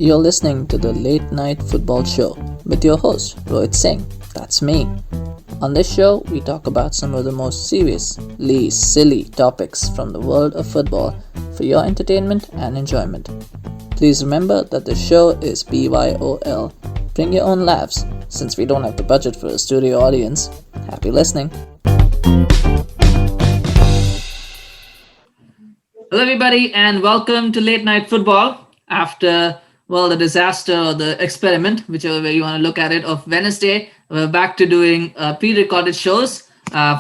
You're listening to the Late Night Football Show with your host, Ritwik. That's me. On this show, we talk about some of the most seriously silly topics from the world of football for your entertainment and enjoyment. Please remember that the show is BYOL. Bring your own laughs, since we don't have the budget for a studio audience. Happy listening. Hello, everybody, and welcome to Late Night Football. After, the disaster or the experiment, whichever way you want to look at it, of Wednesday, we're back to doing pre-recorded shows.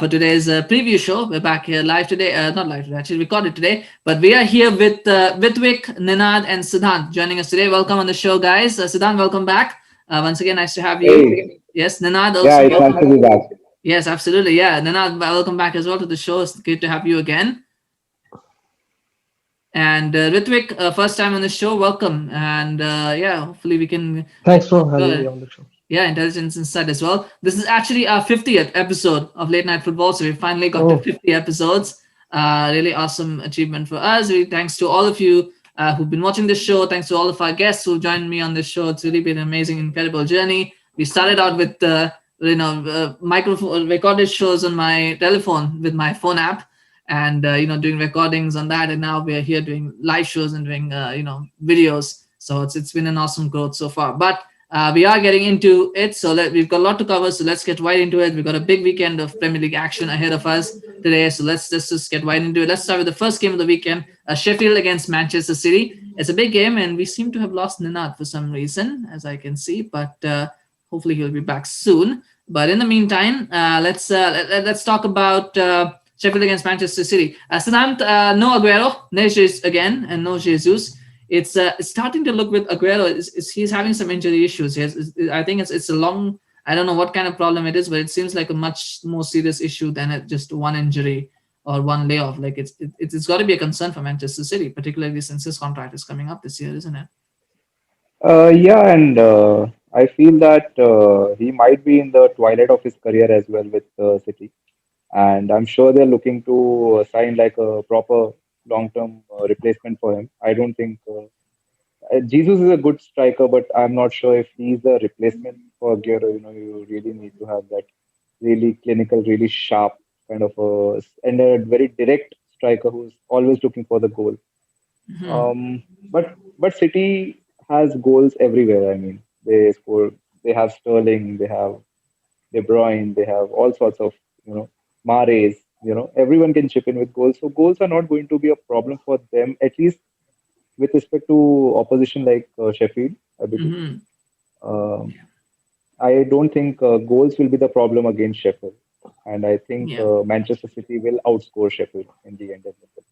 For today's preview show, we're back here live today. Not live today, actually recorded today. But we are here with Ritwik, Ninad, and Siddhant joining us today. Welcome on the show, guys. Siddhant, welcome back. Once again, nice to have you. Hey, Yes, Ninad yeah, also. it's nice to be back. Yes, absolutely. Yeah, Ninad, welcome back as well to the show. It's great to have you again. And Ritwik, first time on the show, welcome. And hopefully we can. Thanks for having me on the show. Yeah, Intelligence Insight as well. This is actually our 50th episode of Late Night Football. So we finally got to 50 episodes. Really awesome achievement for us. Thanks to all of you who've been watching this show. Thanks to all of our guests who joined me on this show. It's really been an amazing, incredible journey. We started out with microphone recorded shows on my telephone with my phone app. And doing recordings on that, and now we are here doing live shows and doing videos. So it's been an awesome growth so far. But we are getting into it, so we've got a lot to cover. So let's get right into it. We've got a big weekend of Premier League action ahead of us today. So let's just get right into it. Let's start with the first game of the weekend: Sheffield against Manchester City. It's a big game, and we seem to have lost Ninad for some reason, as I can see. But hopefully he'll be back soon. But in the meantime, let's talk about. Sheffield against Manchester City. Siddhant, no Aguero, no Jesus again, and no Jesus. It's starting to look with Aguero. He's having some injury issues. I think it's a long. I don't know what kind of problem it is, but it seems like a much more serious issue than just one injury or one layoff. Like it's got to be a concern for Manchester City, particularly since his contract is coming up this year, isn't it? Yeah, and I feel that he might be in the twilight of his career as well with City. And I'm sure they're looking to sign like a proper long-term replacement for him. I don't think Jesus is a good striker, but I'm not sure if he's a replacement for Aguero. You really need to have that really clinical, really sharp kind of and a very direct striker who's always looking for the goal. Mhm. But City has goals everywhere. I mean, they score. They have Sterling. They have De Bruyne. They have all sorts of Mahrez. Everyone can chip in with goals. So goals are not going to be a problem for them, at least with respect to opposition like Sheffield, I believe. Mhm. Um, I don't think goals will be the problem against Sheffield, and I think Yeah. Manchester City will outscore Sheffield in the end of the day.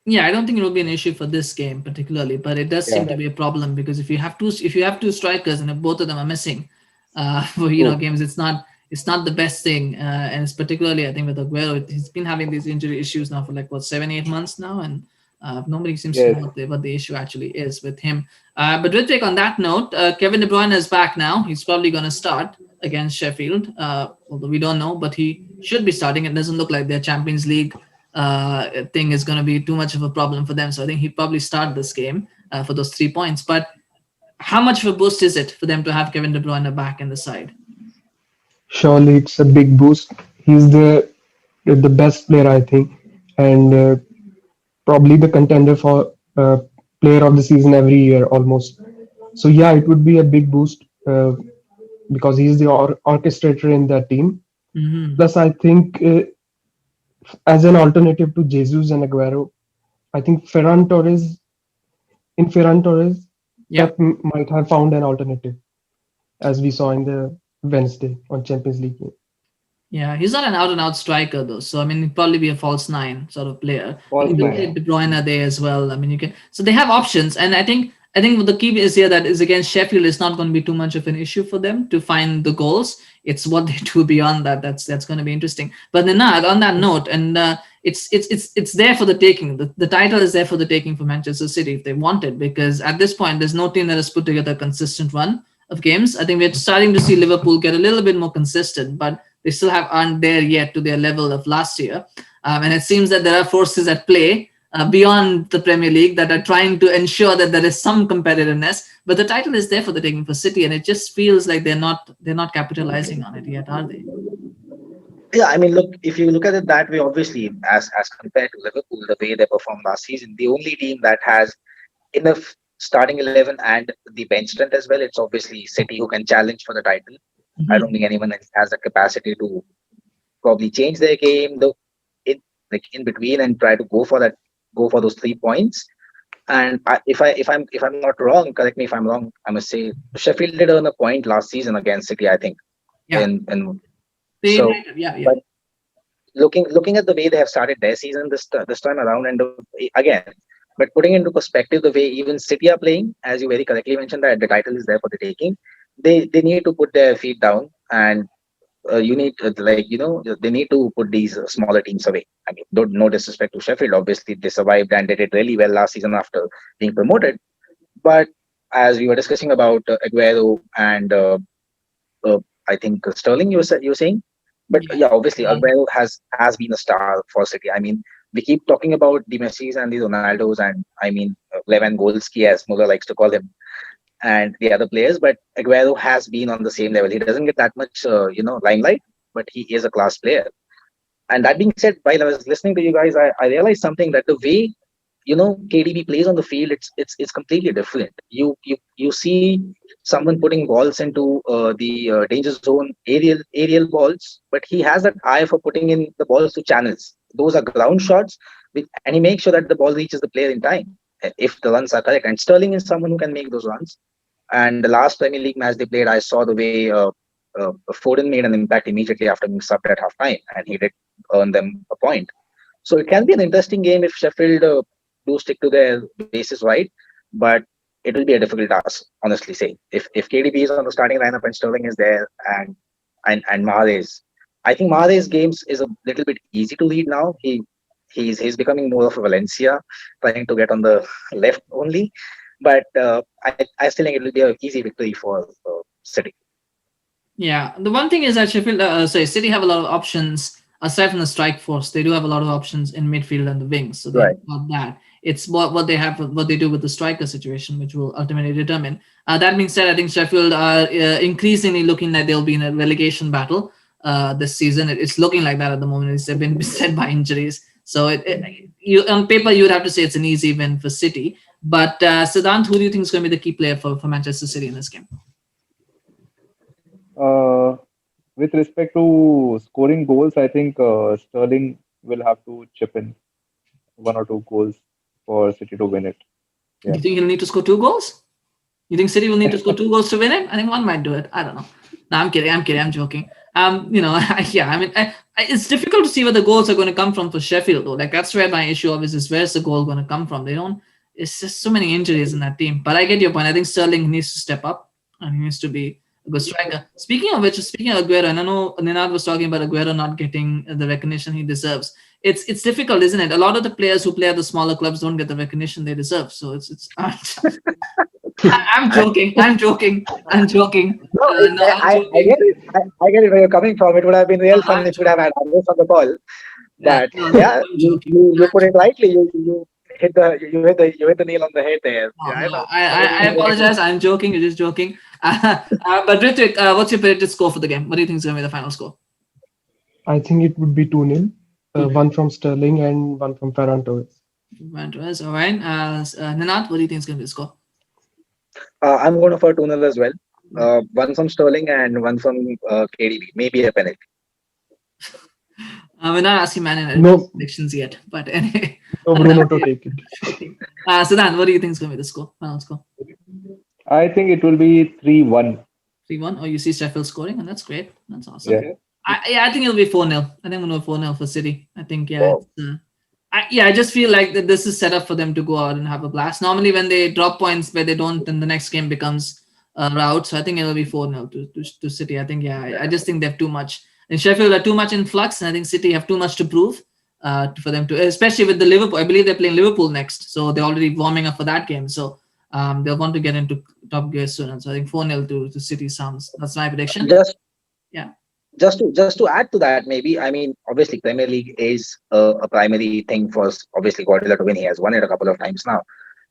Yeah, I don't think it will be an issue for this game particularly, but it does seem Yeah, to be a problem because if you have two strikers and if both of them are missing for true. games, it's not the best thing, and it's particularly I think with Aguero, he's been having these injury issues now for like what 7-8 months now, and nobody seems to Yes, know what the issue actually is with him. But Ritwik, on that note, Kevin De Bruyne is back now. He's probably going to start against Sheffield, although we don't know, but he should be starting. It doesn't look like their Champions League thing is going to be too much of a problem for them. So I think he'd probably start this game for those 3 points. But how much of a boost is it for them to have Kevin De Bruyne back in the side? Surely it's a big boost. He's the best player, I think, and probably the contender for player of the season every year almost. So yeah, it would be a big boost because he's the orchestrator in that team. Hmm. Plus, I think as an alternative to Jesus and Aguero, I think Ferran Torres, Yeah. Might have found an alternative as we saw in the Wednesday on Champions League game. Yeah, he's not an out and out striker though. So I mean, he'd probably be a false nine sort of player. But false you do nine. get De Bruyne there as well. I mean, you can. So they have options, and I think the key is here that is against Sheffield is not going to be too much of an issue for them to find the goals. It's what they do beyond that that's going to be interesting. But Ninad, on that note, and it's there for the taking. The title is there for the taking for Manchester City if they want it, because at this point there's no team that has put together a consistent run of games. I think we're starting to see Liverpool get a little bit more consistent, but they still aren't there yet to their level of last year. And it seems that there are forces at play beyond the Premier League that are trying to ensure that there is some competitiveness. But the title is there for the taking for City, and it just feels like they're not capitalizing on it yet, are they? Yeah, I mean, look, if you look at it that way, obviously, as compared to Liverpool, the way they performed last season, the only team that has enough starting 11 and the bench strength as well, it's obviously City who can challenge for the title. I don't Mhm. think anyone else has the capacity to probably change their game, though, in like in between and try to go for those 3 points. And if I'm not wrong, correct me if I'm wrong. I must say Sheffield did earn a point last season against City, I think. Yeah, In they so, United. Yeah, yeah. but looking at the way they have started their season this time around, and again, but putting into perspective the way even City are playing, as you very correctly mentioned that the title is there for the taking, they need to put their feet down, and you need they need to put these smaller teams away. I mean, no disrespect to Sheffield, obviously they survived and they did really well last season after being promoted. But as we were discussing about Aguero and I think Sterling, you were saying, but Yeah. yeah, obviously Um, Aguero has been a star for City. I mean, we keep talking about the Messis and the Ronaldos, and I mean Lewandowski, as Muller likes to call him, and the other players. But Aguero has been on the same level. He doesn't get that much, limelight, but he is a class player. And that being said, while I was listening to you guys, I realized something, that the way KDB plays on the field, it's completely different. You see someone putting balls into the danger zone, aerial balls, but he has that eye for putting in the balls to channels. Those are ground shots, and he makes sure that the ball reaches the player in time, if the runs are correct. And Sterling is someone who can make those runs. And the last Premier League match they played, I saw the way Foden made an impact immediately after being subbed at halftime, and he did earn them a point. So it can be an interesting game if Sheffield do stick to their bases right, but it will be a difficult task, honestly saying. If KDB is on the starting lineup and Sterling is there, and Mahrez, I think Mahrez games is a little bit easy to read now. He's becoming more of a Valencia, trying to get on the left only. But I still think it will be an easy victory for City. Yeah, the one thing is that City have a lot of options aside from the strike force. They do have a lot of options in midfield and the wings, so they Right. have got that. It's what they have, what they do with the striker situation, which will ultimately determine. That being said, I think Sheffield are increasingly looking like they'll be in a relegation battle this season. It's looking like that at the moment. They've been beset by injuries, so you on paper you would have to say it's an easy win for City. But Siddhant, who do you think is going to be the key player for Manchester City in this game? Uh, with respect to scoring goals, I think Sterling will have to chip in one or two goals for City to win it. Do Yeah. you think he'll need to score 2 goals? You think City will need to score 2 goals to win it? I think one might do it. I don't know. No, I'm kidding. I'm kidding. I'm joking. Yeah. I mean, it's difficult to see where the goals are going to come from for Sheffield, though. Like that's where my issue always is. Where's the goal going to come from? They don't. It's just so many injuries in that team. But I get your point. I think Sterling needs to step up and he needs to be a good striker. Speaking of which, speaking of Aguero, and I know Ninad was talking about Aguero not getting the recognition he deserves. It's difficult, isn't it? A lot of the players who play at the smaller clubs don't get the recognition they deserve. So it's I'm I, joking. I'm joking. I'm joking. no, No, I'm I joking. get it. I get it where you're coming from. It would have been real fun I'm if you'd have joking. had others on the call. But No, yeah, I'm you, joking. you, you I'm put it joking. rightly. You hit the nail on the head there. No, Yeah, I no, know. I apologize. I'm joking. You're just joking. But Ritwik, what's your predicted score for the game? What do you think is going to be the final score? I think it would be 2-0. 2-0. One from Sterling and one from Ferran Torres. Vantres, all right. Ninat, what do you think is going to be the score? I'm going for 2-0 as well. One from Sterling and one from KDB. Maybe a penalty. We're not asking Man United No, predictions yet, but anyway. no Bruno to take it. Siddhant, what do you think is going to be the score? Final score? I think it will be 3-1. 3-1. Oh, you see Sheffield scoring, and that's great. That's awesome. Yeah. I think it'll be 4-0. I think we'll go 4-0 for City. I think, yeah. Wow. I just feel like that this is set up for them to go out and have a blast. Normally, when they drop points where they don't, then the next game becomes a rout. So I think it'll be 4-0 to City. I think, yeah, I just think they have too much. And Sheffield are too much in flux, and I think City have too much to prove for them to, especially with the Liverpool. I believe they're playing Liverpool next. So they're already warming up for that game. So they'll want to get into top gear soon. And so I think 4-0 to City sounds, that's my prediction. Just Yeah. just to add to that, maybe, I mean, obviously Premier League is a primary thing for obviously Guardiola to win. He has won it a couple of times now,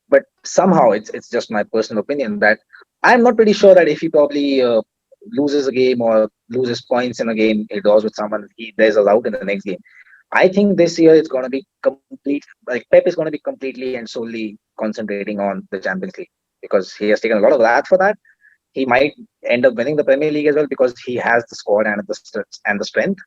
but somehow it's just my personal opinion that I'm not pretty sure that if he probably loses a game or loses points in a game, he draws with someone, there's a rout in the next game. I think this year it's going to be complete. Like Pep is going to be completely and solely concentrating on the Champions League because he has taken a lot of wrath for that. He might end up winning the Premier League as well because he has the squad and the strength.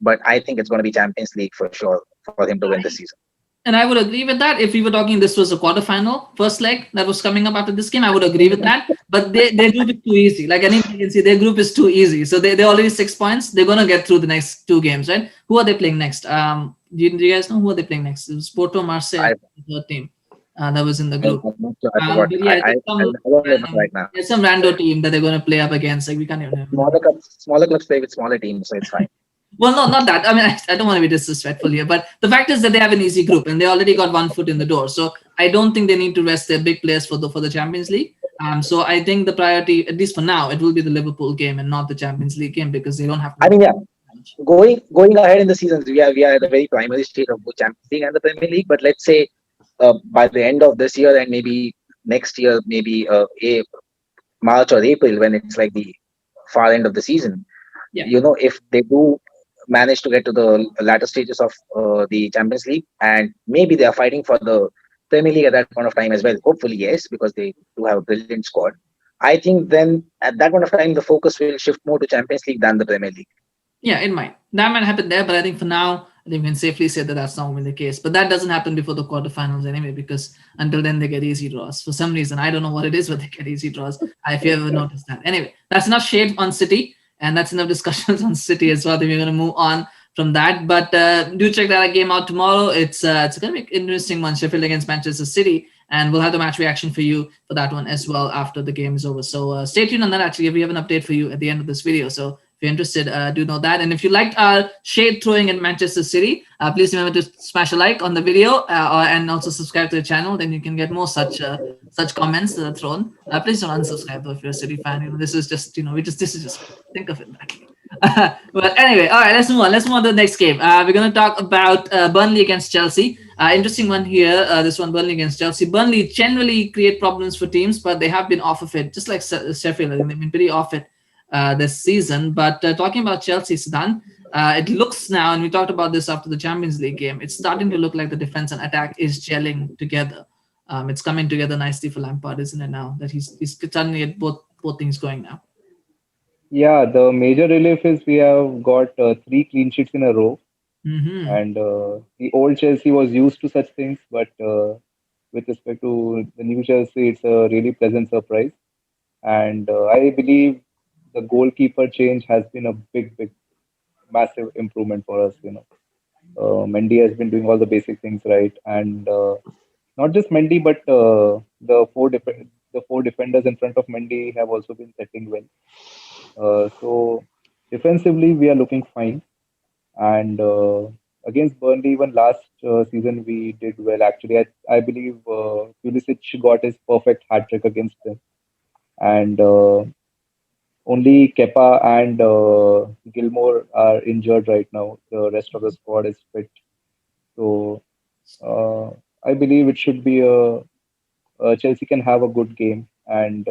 But I think it's going to be Champions League for sure for him to win this season. And I would agree with that. If we were talking this was a quarterfinal, first leg that was coming up after this game, I would agree with that. But their group is too easy. Like anybody can see, their group is too easy. So they're already 6 points. They're going to get through the next two games, right? Who are they playing next? Do you guys know who are they playing next? It was Porto, Marseille, the third team that was in the group. I'm not sure. I forgot. But yeah, I don't remember right now. there's some rando team that they're going to play up against. Like we can't even remember. Smaller clubs play with smaller teams, so it's fine. Well, no, not that. I mean, I don't want to be disrespectful here, but the fact is that they have an easy group and they already got one foot in the door. So I don't think they need to rest their big players for the Champions League. So I think the priority, at least for now, it will be the Liverpool game and not the Champions League game because they don't have. I mean, yeah, going ahead in the seasons, we are at the very primary stage of both Champions League and the Premier League. But let's say by the end of this year and maybe next year, maybe March or April, when it's like the far end of the season, Yeah. if they do manage to get to the latter stages of the Champions League, and maybe they are fighting for the Premier League at that point of time as well. Hopefully, yes, because they do have a brilliant squad. I think then at that point of time, the focus will shift more to Champions League than the Premier League. Yeah, it might. That might happen there, but I think for now, I think we can safely say that that's not going to be the case. But that doesn't happen before the quarterfinals anyway, because until then they get easy draws. For some reason, I don't know what it is, but they get easy draws. If you ever noticed that. Anyway, that's enough shade on City, and that's enough discussions on City as well. I think we're going to move on from that. But do check that game out tomorrow. It's going to be an interesting one, Sheffield against Manchester City. And we'll have the match reaction for you for that one as well after the game is over. So stay tuned on that. Actually, we have an update for you at the end of this video. So if you're interested, do know that. And if you liked our shade throwing at Manchester City, please remember to smash a like on the video and also subscribe to the channel. Then you can get more such comments that are thrown. Please don't unsubscribe though if you're a City fan. This is just this is just think of it that way. But anyway, all right, let's move on. Let's move on to the next game. We're going to talk about Burnley against Chelsea. Interesting one here. This one, Burnley against Chelsea. Burnley generally create problems for teams, but they have been off of it, just like Sheffield. I think they've been pretty off it this season. But talking about Chelsea, Siddhant, it looks now, and we talked about this after the Champions League game, it's starting to look like the defense and attack is gelling together. It's coming together nicely for Lampard, isn't it now? That he's starting to get both things going now. Yeah, the major relief is we have got 3 clean sheets in a row, and the old Chelsea was used to such things, but with respect to the new Chelsea, it's a really pleasant surprise. And I believe the goalkeeper change has been a big, massive improvement for us. Mendy has been doing all the basic things right, and not just Mendy, but the four defenders in front of Mendy have also been setting well. So defensively, we are looking fine. And against Burnley, even last season, we did well. Actually, I believe Pulisic got his perfect hat trick against them. And only Kepa and Gilmore are injured right now. The rest of the squad is fit. So I believe it should be Chelsea can have a good game. And,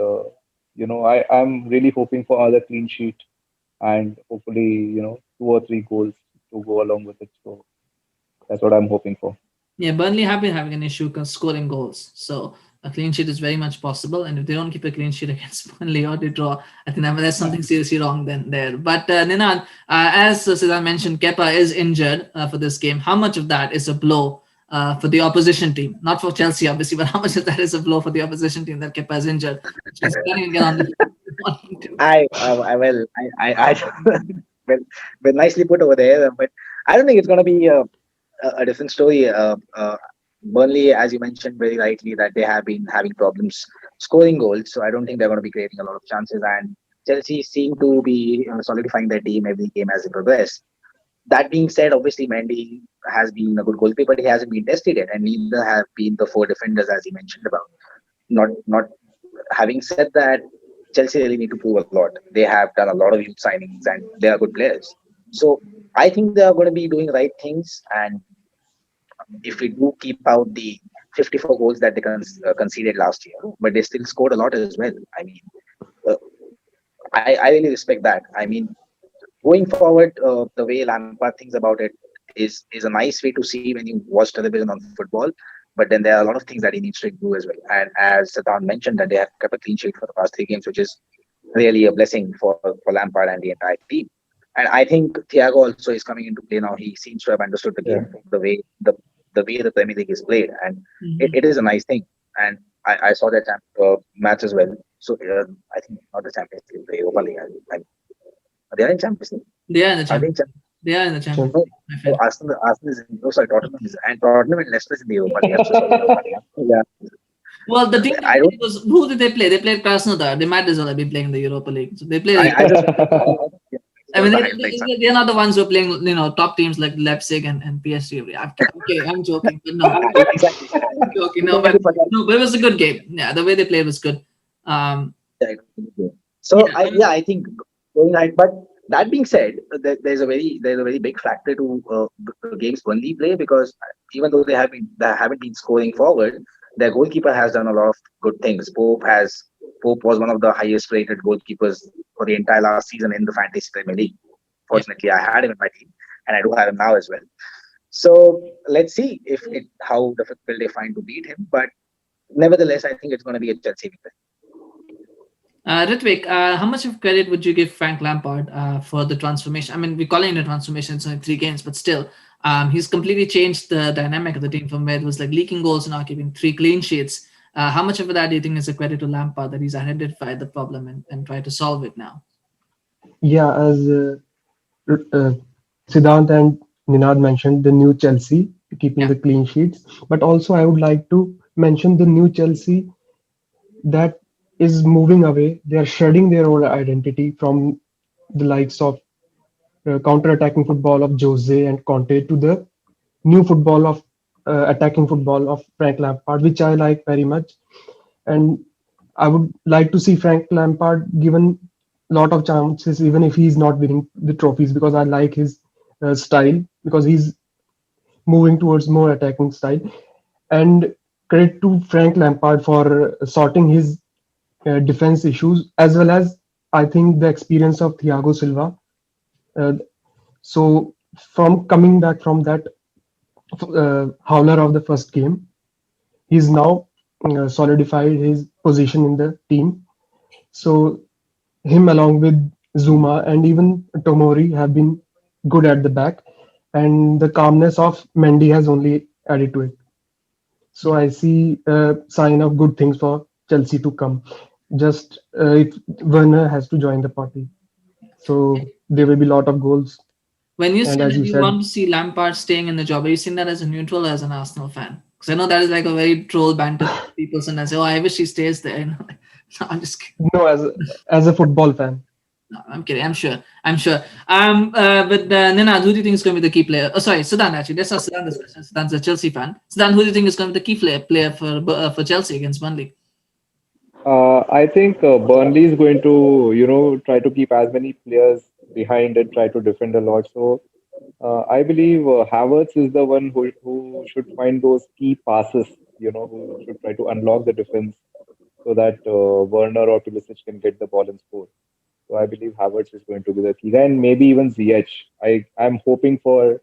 I'm really hoping for another clean sheet and hopefully 2 or 3 goals to go along with it. So that's what I'm hoping for. Yeah, Burnley have been having an issue scoring goals, so a clean sheet is very much possible. And if they don't keep a clean sheet against Burnley or they draw, I think there's something seriously wrong then there. But Ninad, as Siddhant mentioned, Kepa is injured for this game. How much of that is a blow for the opposition team? Not for Chelsea, obviously, but how much of that is a blow for the opposition team that Kepa is injured? Just can't even get on the well, well, nicely put over there. But I don't think it's going to be a different story. Burnley, as you mentioned very rightly, that they have been having problems scoring goals. So I don't think they're going to be creating a lot of chances. And Chelsea seem to be solidifying their team every game as they progress. That being said, obviously Mendy has been a good goalkeeper, but he hasn't been tested yet, and neither have been the 4 defenders as he mentioned about. Not having said that, Chelsea really need to prove a lot. They have done a lot of youth signings and they are good players. So I think they are going to be doing right things. And if we do keep out the 54 goals that they conceded last year, but they still scored a lot as well. I mean, uh, I really respect that. I mean, going forward, the way Lampard thinks about it is a nice way to see when you watch television on football. But then there are a lot of things that he needs to improve as well. And as Siddhant mentioned, that they have kept a clean sheet for the past 3 games, which is really a blessing for Lampard and the entire team. And I think Thiago also is coming into play now. He seems to have understood the Yeah. game, the way the Premier League is played, and Mhm. it is a nice thing. And I saw that match as well. So I think not the Champions League, the Europa League. They are in Champions League. They are in the Are they in Champions League. They are in the Champions no, League, my friend. Arsenal is in, sorry, Tottenham is, and Tottenham and Leicester is in the Europa League. I'm so sorry. Yeah, Well, the team they I don't. played was who did they play? They played Krasnodar. They might as well have been playing the Europa League. So they played. I just. I mean, the highlights. they're not the ones who are playing, top teams like Leipzig and PSG. Okay, I'm joking, but no, Exactly. I'm joking. You don't get to No, but it was a good game. Yeah, the way they played was good. Um, So yeah, I think going right. But that being said, there's a very big factor to the games Burnley play, because even though they haven't been scoring forward, their goalkeeper has done a lot of good things. Pope was one of the highest rated goalkeepers for the entire last season in the Fantasy Premier League. yeah. Fortunately, I had him in my team, and I do have him now as well. So let's see if it how difficult they find to beat him. But nevertheless, I think it's going to be a Chelsea win. Ritwik, how much of credit would you give Frank Lampard for the transformation? I mean, we're calling it a transformation. It's only 3 games, but still, he's completely changed the dynamic of the team from where it was like leaking goals to now keeping 3 clean sheets. How much of that do you think is a credit to Lampard that he's identified the problem and tried to solve it now? Yeah, as uh, Siddhant and Ninad mentioned, the new Chelsea keeping Yeah, the clean sheets, but also I would like to mention the new Chelsea that is moving away. They are shedding their old identity from the likes of counter-attacking football of Jose and Conte to the new football of attacking football of Frank Lampard, which I like very much. And I would like to see Frank Lampard given a lot of chances, even if he's not winning the trophies, because I like his style, because he's moving towards more attacking style. And credit to Frank Lampard for sorting his defense issues, as well as I think the experience of Thiago Silva. Uh, so from coming back from that howler of the first game, he's now solidified his position in the team. So him along with Zuma and even Tomori have been good at the back, and the calmness of Mendy has only added to it. So I see a sign of good things for Chelsea to come. Just if Werner has to join the party, so there will be a lot of goals. when you And say as that you you said, want to see Lampard staying in the job, are you seeing that as a neutral or as an Arsenal fan? Because I know that is like a very troll banter thing. People sometimes say, "Oh, I wish he stays there." No, I'm just kidding. no, as a football fan, No, I'm kidding. I'm sure. I'm sure. But Nina, who do you think is going to be the key player? Oh, sorry, Siddhant. Actually, let's ask Siddhant this question. Siddhant's a Chelsea fan. Siddhant, who do you think is going to be the key player for Chelsea against Burnley? I think Burnley is going to, try to keep as many players behind and try to defend a lot. So I believe Havertz is the one who should find those key passes, who should try to unlock the defense so that Werner or Pulisic can get the ball and score. So I believe Havertz is going to be the key guy, and maybe even Ziyech. I'm hoping for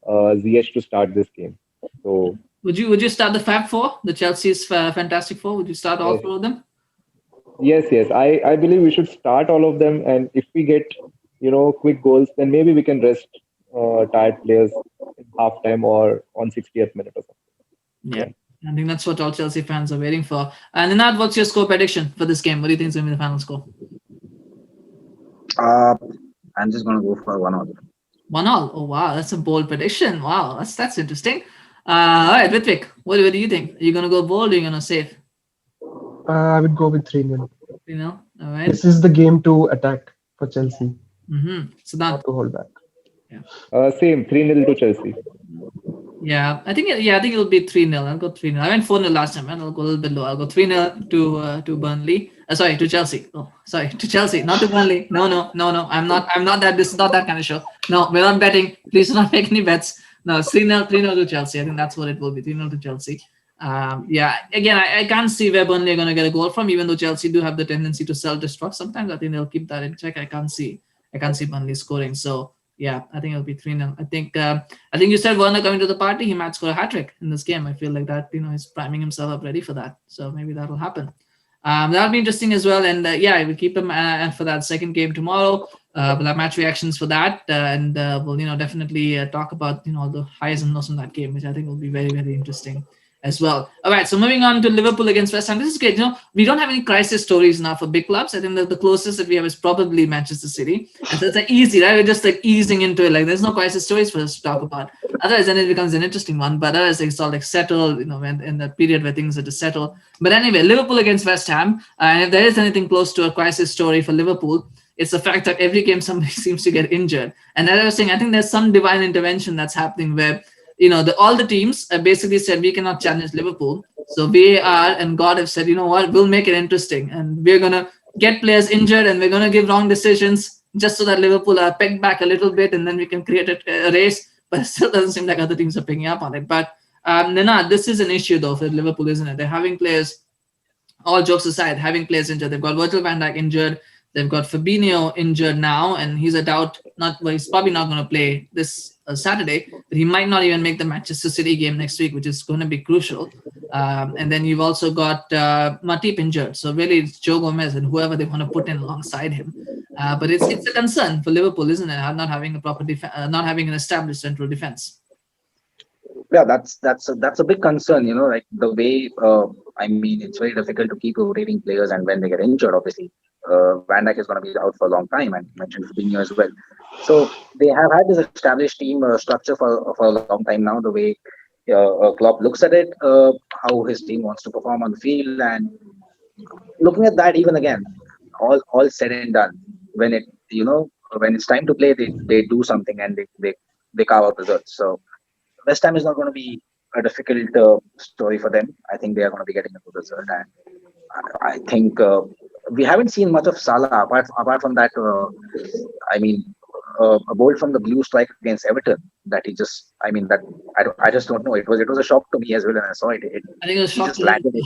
Ziyech to start this game. So Would you start the Fab Four, the Chelsea's Fantastic Four? Would you start all yes, four of them? yes. I believe we should start all of them, and if we get quick goals, then maybe we can rest tired players in halftime or on 60th minute or something. Yeah, Yeah. I think that's what all Chelsea fans are waiting for. And Ninad, what's your score prediction for this game? What do you think is going to be the final score? Uh, I'm just going to go for 1-1. 1-1. Oh wow, that's a bold prediction. Wow, that's interesting. All right, Ritwik, what do you think? Are you going to go bold or are you going to save? I would go with 3-0. All right. This is the game to attack for Chelsea, Siddhant. not to hold back. Same 3-0 to Chelsea. Yeah, I think it'll be 3-0. I'll go 3-0. I went 4-0 last time, and I'll go a little bit low. I'll go 3-0 to Burnley. Sorry, to Chelsea. Oh, sorry, to Chelsea, not to Burnley. No, no, no, no. I'm not. I'm not that. This is not that kind of show. No, we're not betting. Please do not make any bets. No, 3-0, 3-0 to Chelsea. I think that's what it will be. 3-0 to Chelsea. Yeah. Again, I can't see where Burnley are going to get a goal from. Even though Chelsea do have the tendency to self-destruct, sometimes I think they'll keep that in check. I can't see. I can't see Burnley scoring. So yeah, I think it'll be 3-0. I think. I think you said Werner coming to the party. He might score a hat trick in this game. I feel like that. He's priming himself up ready for that. So maybe that'll happen. That'll be interesting as well. And yeah, we'll keep him for that second game tomorrow. We'll have match reactions for that, and we'll definitely talk about all the highs and lows in that game, which I think will be very very interesting as well. All right, so moving on to Liverpool against West Ham. This is great. We don't have any crisis stories now for big clubs. I think that the closest that we have is probably Manchester City, and so it's like easy, right? We're just like easing into it. Like there's no crisis stories for us to talk about. Otherwise, then it becomes an interesting one. But otherwise, it's all like settled. When in that period where things are just settled. But anyway, Liverpool against West Ham, and if there is anything close to a crisis story for Liverpool, it's the fact that every game somebody seems to get injured. And as I was saying, I think there's some divine intervention that's happening where all the teams basically said we cannot challenge Liverpool. So VAR and God have said, you know what, we'll make it interesting, and we're gonna get players injured, and we're gonna give wrong decisions just so that Liverpool are pegged back a little bit, and then we can create a race. But it still doesn't seem like other teams are picking up on it. But this is an issue though for Liverpool, isn't it? They're having players. All jokes aside, having players injured, they've got Virgil van Dijk injured. They've got Fabinho injured now, and he's a doubt. He's probably not going to play this Saturday, but he might not even make the Manchester City game next week, which is going to be crucial. And then you've also got Matip injured, so really it's Joe Gomez and whoever they want to put in alongside him. But it's a concern for Liverpool, isn't it? Not having a proper not having an established central defense. Yeah, that's a big concern. Like the way. I mean, it's very difficult to keep rotating players, and when they get injured, obviously, Van Dijk is going to be out for a long time, and you mentioned Fabinho as well. So they have had this established team structure for a long time now. The way Klopp looks at it, how his team wants to perform on the field, and looking at that, even again, all said and done, when when it's time to play, they do something, and they carve out results. So West Ham is not going to be a difficult story for them. I think they are going to be getting a good result, and I think we haven't seen much of Salah apart from that. I mean, a goal from the blue strike against Everton that he just. I mean, that I just don't know. It was a shock to me as well when I saw it. I think it was a He shock just to him. landed it.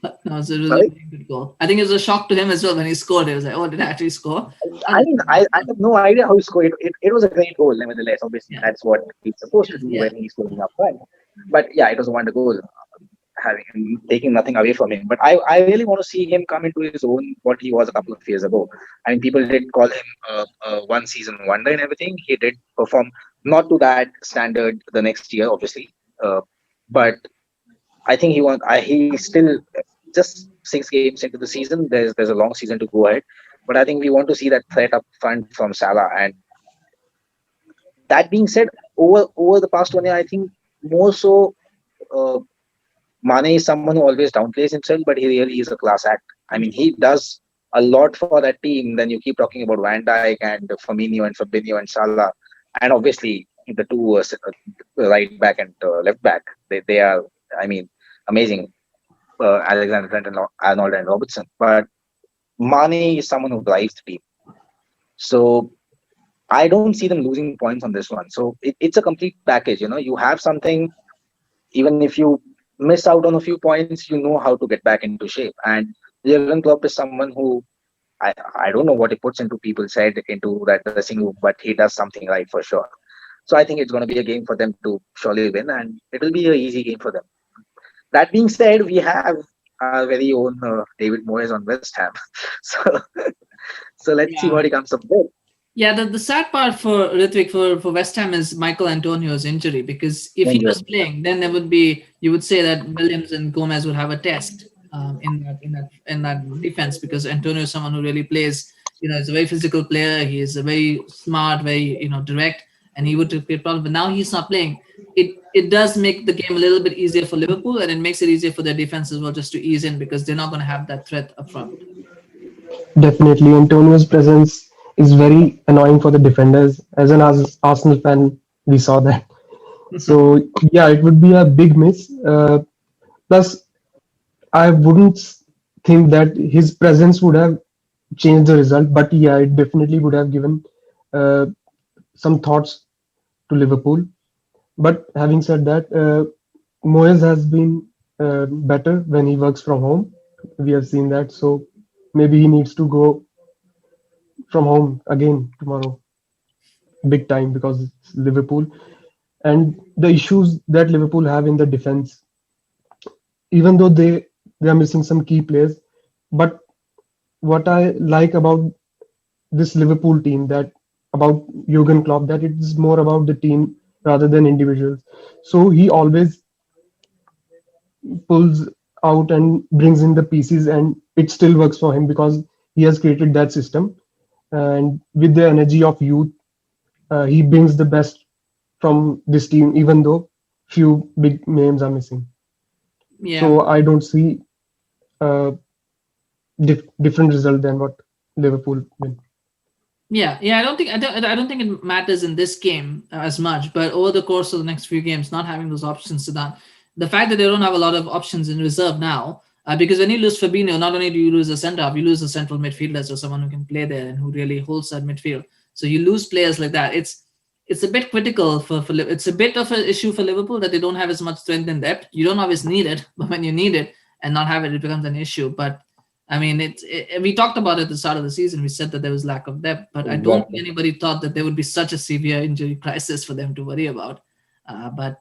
No, it was a really Sorry? really good goal. I think it was a shock to him as well when he scored. It was like, oh, did I actually score? I mean, I have no idea how he scored. It was a great goal, nevertheless. Obviously, Yeah. that's what he's supposed to do Yeah. when he's going up front. But yeah, it was a wonder goal, taking nothing away from him. But I really want to see him come into his own, what he was a couple of years ago. I mean, people did call him a one season wonder and everything. He did perform not to that standard the next year, obviously. But I think he still just 6 games into the season. There's a long season to go ahead. But I think we want to see that threat up front from Salah. And that being said, over the past 1 year, I think more so uh, Mane is someone who always downplays himself, but he really is a class act. I mean, he does a lot for that team. Then you keep talking about Van Dijk and Firmino and Fabinho and Salah, and obviously the two right back and left back. They are, I mean, amazing. Alexander Trent and Arnold and Robertson. But Mane is someone who drives the team. So I don't see them losing points on this one. So it's a complete package. You have something, even if you miss out on a few points, you know how to get back into shape. And Jurgen Klopp is someone who I don't know what he puts into people's head into that dressing room, but he does something right for sure. So I think it's going to be a game for them to surely win, and it will be an easy game for them. That being said, we have our very own David Moyes on West Ham. So so let's see Yeah. what he comes up with. Yeah, the sad part for Ritwik for West Ham is Michael Antonio's injury, because if he was playing, then there would be, you would say that Williams and Gomez would have a test in that defense, because Antonio is someone who really plays. He's a very physical player. He is a very smart, very direct, and he would create problems. But now he's not playing. It does make the game a little bit easier for Liverpool, and it makes it easier for their defense as well, just to ease in, because they're not going to have that threat up front. Definitely, Antonio's presence is very annoying for the defenders. As an Arsenal fan, we saw that. So yeah, it would be a big miss. Plus, I wouldn't think that his presence would have changed the result, but yeah, it definitely would have given uh, some thoughts to Liverpool. But having said that, Moyes has been better when he works from home. We have seen that, so maybe he needs to go from home again tomorrow, big time, because it's Liverpool and the issues that Liverpool have in the defense. Even though they are missing some key players, but what I like about this Liverpool team, that about Jurgen Klopp, that it's more about the team rather than individuals. So he always pulls out and brings in the pieces, and it still works for him because he has created that system. And with the energy of youth, he brings the best from this team, even though few big names are missing. Yeah. So I don't see a different result than what Liverpool win. Yeah. I don't think it matters in this game as much, but over the course of the next few games, not having those options, Siddhant, the fact that they don't have a lot of options in reserve now, because when you lose Fabinho, not only do you lose a centre half, you lose a central midfielder, so someone who can play there and who really holds that midfield. So you lose players like that. It's a bit critical it's a bit of an issue for Liverpool that they don't have as much strength in depth. You don't always need it, but when you need it and not have it, it becomes an issue. But I mean, we talked about it at the start of the season. We said that there was lack of depth, but I don't think Exactly. anybody thought that there would be such a severe injury crisis for them to worry about. But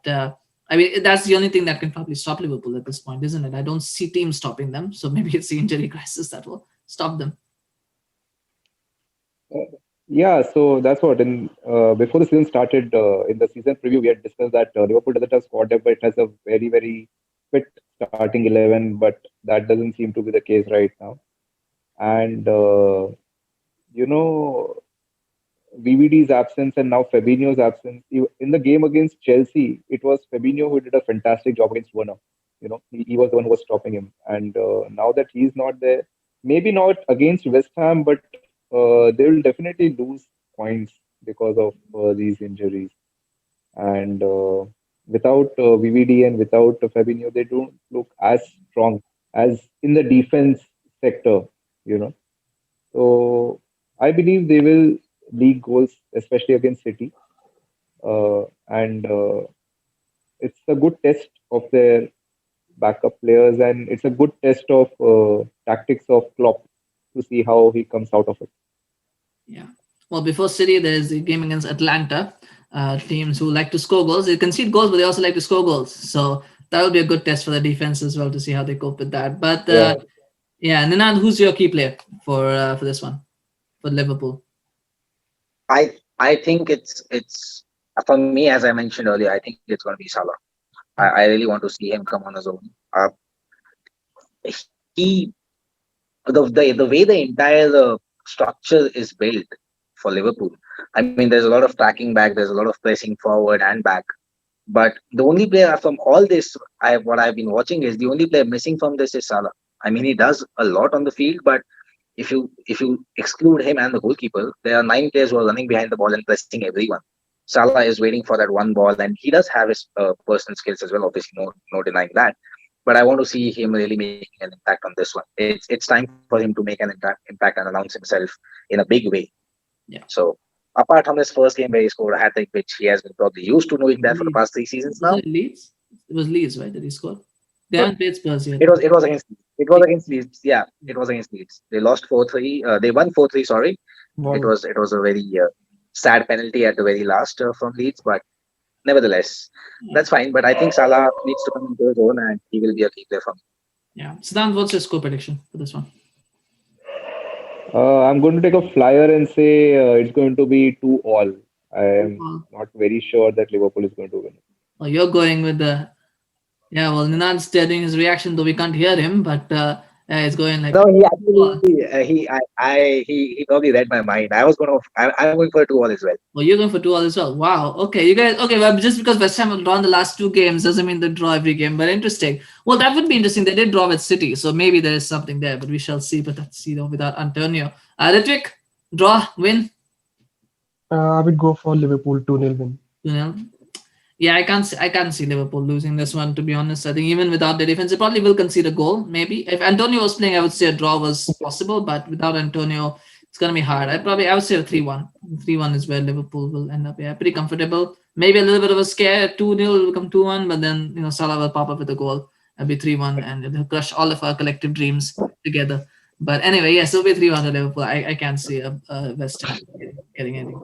I mean, that's the only thing that can probably stop Liverpool at this point, isn't it? I don't see teams stopping them, so maybe it's the injury crisis that will stop them. Yeah, so that's what. In before the season started, in the season preview, we had discussed that Liverpool doesn't have squad depth, but it has a very fit starting 11. But that doesn't seem to be the case right now. And you know, VVD's absence and now Fabinho's absence. In the game against Chelsea, it was Fabinho who did a fantastic job against Werner. He was the one who was stopping him. And now that he's not there, maybe not against West Ham, but they will definitely lose points because of these injuries. And without VVD and without Fabinho, they don't look as strong as in the defense sector. You know, so I believe they will leak goals, especially against City. And it's a good test of their backup players, and it's a good test of tactics of Klopp to see how he comes out of it. Yeah. Well, before City, there's the game against Atlanta, teams who like to score goals. They concede goals, but they also like to score goals. So that will be a good test for the defense as well to see how they cope with that. But Yeah. yeah, Ninad, who's your key player for this one for Liverpool? I think it's for me, as I mentioned earlier. I think it's going to be Salah. I really want to see him come on his own. He the way the entire structure is built for Liverpool. I mean, there's a lot of tracking back, there's a lot of pressing forward and back. But the only player from all this, what I've been watching is the only player missing from this is Salah. I mean, he does a lot on the field, but if you exclude him and the goalkeeper, there are 9 players who are running behind the ball and pressing everyone. Salah is waiting for that one ball, and he does have his personal skills as well. Obviously, no denying that. But I want to see him really making an impact on this one. It's time for him to make an impact and announce himself in a big way. Yeah. So apart from his first game where he scored a hat trick, which he has been probably used to doing that for the past 3 seasons Was now. it Leeds? It was Leeds, right? That he scored. They haven't played Spurs yet. It was against Leeds. Yeah, it was against Leeds. They lost 4-3. They won 4-3. Sorry, it Wow. was a very sad penalty at the very last from Leeds, but nevertheless, Yeah. that's fine. But I think Salah needs to come into his own, and he will be a key player for me. Yeah. Siddhant, what's your score prediction for this one? I'm going to take a flyer and say it's going to be 2-2. I am not very sure that Liverpool is going to win. Well, you're going with the yeah. Well, Ninad's doing his reaction, though we can't hear him, but yeah, it's going like No, he well, actually he probably read my mind. I'm going for a 2-2 as well. well, you're going for 2-2 as well. Wow. Okay, you guys. Okay, well, just because West Ham have drawn the last 2 games doesn't mean they draw every game. But interesting. Well, that would be interesting. They did draw with City, so maybe there is something there. But we shall see. But that's without Antonio. Ritwik, draw, win. I would go for Liverpool 2-0 win. You know. Yeah, I can't see Liverpool losing this one. To be honest, I think even without the defense, they probably will concede a goal. Maybe if Antonio was playing, I would say a draw was possible. But without Antonio, it's gonna be hard. I would say a 3-1. 3-1 is where Liverpool will end up. Yeah, pretty comfortable. Maybe a little bit of a scare. 2-0 will become 2-1, but then Salah will pop up with a goal. It'll be 3-1, and it'll crush all of our collective dreams together. But anyway, yes, it'll be 3-1 to Liverpool. I can't see a West Ham getting anything.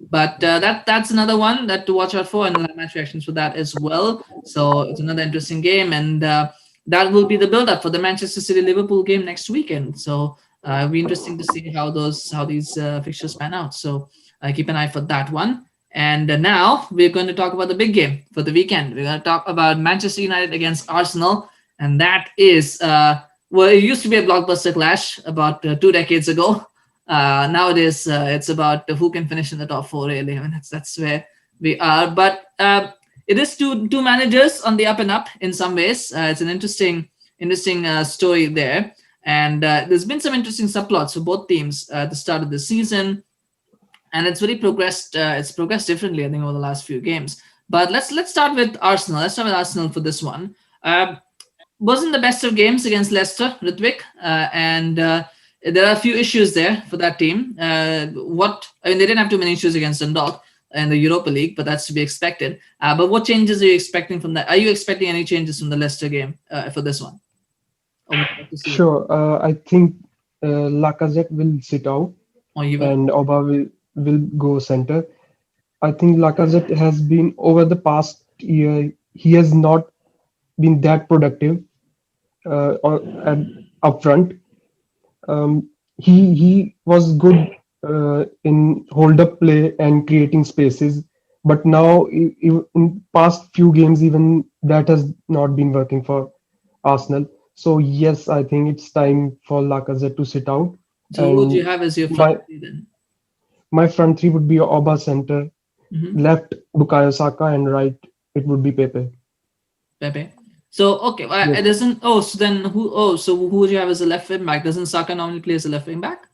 But that's another one that to watch out for, and match reactions for that as well. So it's another interesting game, and that will be the build up for the Manchester City Liverpool game next weekend. So it'll be interesting to see how these fixtures pan out. So keep an eye for that one. And now we're going to talk about the big game for the weekend. We're going to talk about Manchester United against Arsenal, and that is well, it used to be a blockbuster clash about 2 decades ago. Nowadays, it's about who can finish in the top four. Really, I mean that's where we are. But it is two managers on the up and up in some ways. It's an interesting story there, and there's been some interesting subplots for both teams at the start of the season, and it's really progressed. It's progressed differently, I think, over the last few games. But let's start with Arsenal. Let's start with Arsenal for this one. Wasn't the best of games against Leicester, Ritwik, and there are a few issues there for that team. What I mean, they didn't have too many issues against Dundalk in the Europa League, but that's to be expected. But what changes are you expecting from that? Are you expecting any changes from the Leicester game for this one? Or would you like to see it? Sure. I think Lacazette will sit out Or you will? and Oba will go center. I think Lacazette has been over the past year. He has not been that productive up front. He was good in hold up play and creating spaces, but now in past few games even that has not been working for Arsenal. So yes, I think it's time for Lacazette to sit out. So who would you And have as your front my three then? my front three would be Oba center, Hmm. left Bukayo Saka, and right it would be Pepe. Pepe. So okay, it Yes. doesn't. Oh, so then who? Oh, so who would you have as a left wing back? Doesn't Saka normally play as a left wing back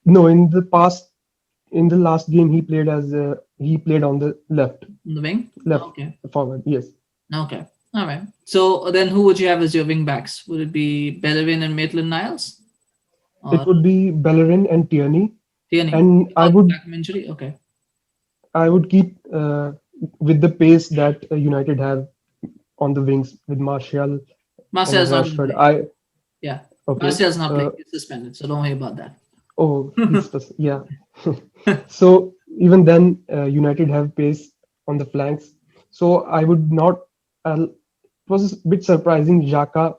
No, in the last game he played on the on the wing? left Okay. forward. Yes. Okay. All right. So then who would you have as your wing backs? Would it be Bellerin and Maitland Niles It or would be Bellerin and Tierney, Tierney? and Without the back injury? Okay. I would keep with the pace that United have on the wings with Martial and Martial's not going to Rashford. play. I Yeah. Okay. Martial's not Uh, playing. He's suspended. So don't worry about that. oh, yeah. So even then, United have pace on the flanks. So I would not. It was a bit surprising. Xhaka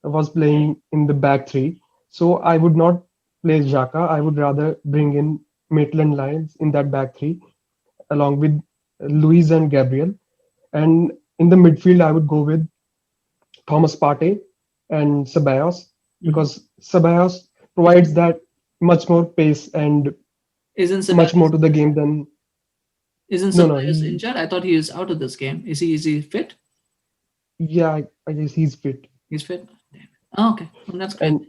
was playing in the back three. So I would not play Xhaka. I would rather bring in Maitland Lyons in that back three along with Luis and Gabriel. And in the midfield, I would go with Thomas Partey and Ceballos Mhm. because Ceballos provides that much more pace and Isn't much more Ceballos to the game than isn't no Ceballos he injured? I thought he was out of this game. Is he fit? yeah I guess he's fit He's fit. Damn. Oh, okay. Well, that's great.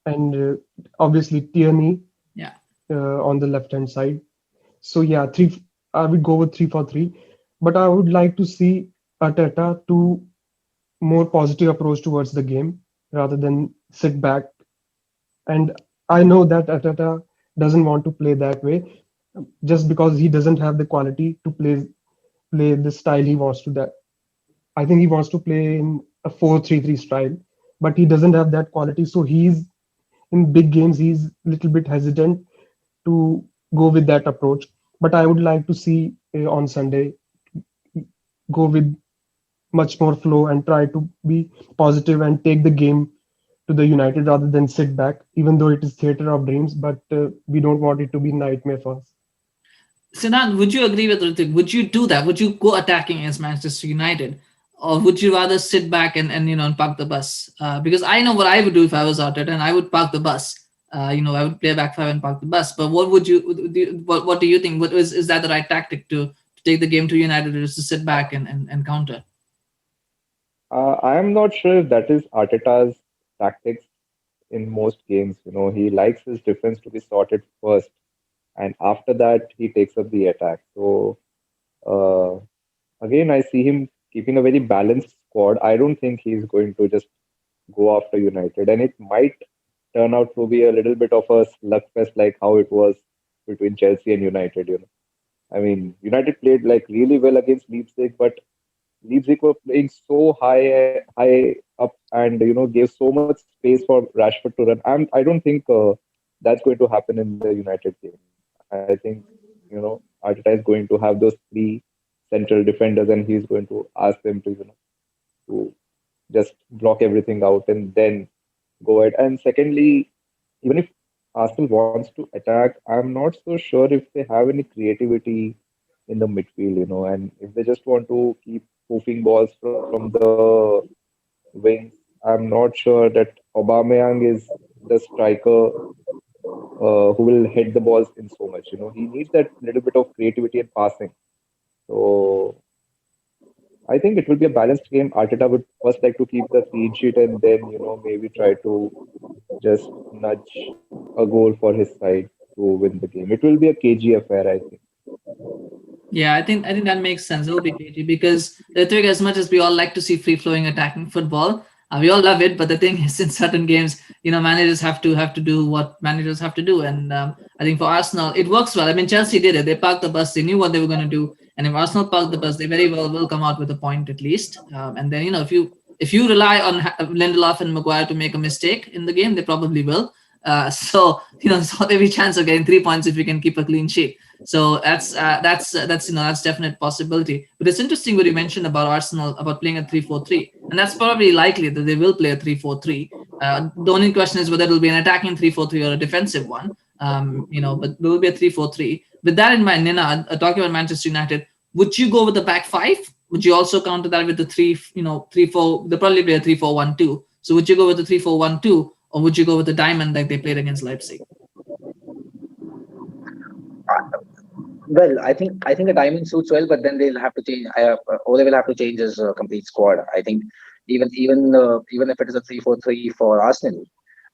and obviously Tierney Yeah. on the left hand side. So yeah, three. I would go with 3-4-3, but I would like to see Arteta to more positive approach towards the game rather than sit back. And I know that Arteta doesn't want to play that way just because he doesn't have the quality to play the style he wants to. That I think he wants to play in a 4-3-3 style, but he doesn't have that quality. So he's in big games he's a little bit hesitant to go with that approach. But I would like to see on Sunday go with much more flow and try to be positive and take the game to the United rather than sit back, even though it is theater of dreams. But we don't want it to be nightmare for us. Siddhant, would you agree with Ritwik? Would you do that? Would you go attacking against Manchester United? Or would you rather sit back and park the bus? Because I know what I would do if I was out there, and I would park the bus. I would play back five and park the bus. But what would what do you think? What is that the right tactic to take the game to United, or just to sit back and counter? I am not sure if that is Arteta's tactics in most games. He likes his defense to be sorted first, and after that he takes up the attack. So uh, again, I see him keeping a very balanced squad. I don't think he's going to just go after United, and it might turn out to be a little bit of a slugfest like how it was between Chelsea and United. I mean, United played like really well against Leipzig, but Leipzig were playing so high up, and gave so much space for Rashford to run. I don't think that's going to happen in the United game. I think Arteta is going to have those three central defenders, and he's going to ask them to just block everything out and then go ahead. And secondly, even if Arsenal wants to attack, I'm not so sure if they have any creativity in the midfield, and if they just want to keep poofing balls from the wings, I'm not sure that Aubameyang is the striker who will hit the balls in so much. He needs that little bit of creativity and passing. So I think it will be a balanced game. Arteta would first like to keep the clean sheet and then, maybe try to just nudge a goal for his side to win the game. It will be a cagey affair, I think. Yeah, I think that makes sense. It will be great because Ritwik, as much as we all like to see free flowing attacking football, we all love it. But the thing is, in certain games, managers have to do what managers have to do, and I think for Arsenal it works well. I mean, Chelsea did it. They parked the bus. They knew what they were going to do, and if Arsenal parked the bus, they very well will come out with a point at least. And then if you rely on Lindelof and Maguire to make a mistake in the game, they probably will. So every chance of getting 3 points if you can keep a clean sheet. So that's definite possibility. But it's interesting what you mentioned about Arsenal about playing a 3-4-3, and that's probably likely that they will play a 3-4-3. The only question is whether it will be an attacking 3-4-3 or a defensive one. But there will be a 3-4-3. With that in mind, Nina, talking about Manchester United, would you go with the back five? Would you also counter that with the 3-4? They'll probably play a 3-4-1-2. So would you go with the 3-4-1-2, or would you go with the diamond like they played against Leipzig? Well, I think the timing suits well, but then they'll have to change. Ole will have to change his complete squad. I think even if it is a 3-4-3 for Arsenal,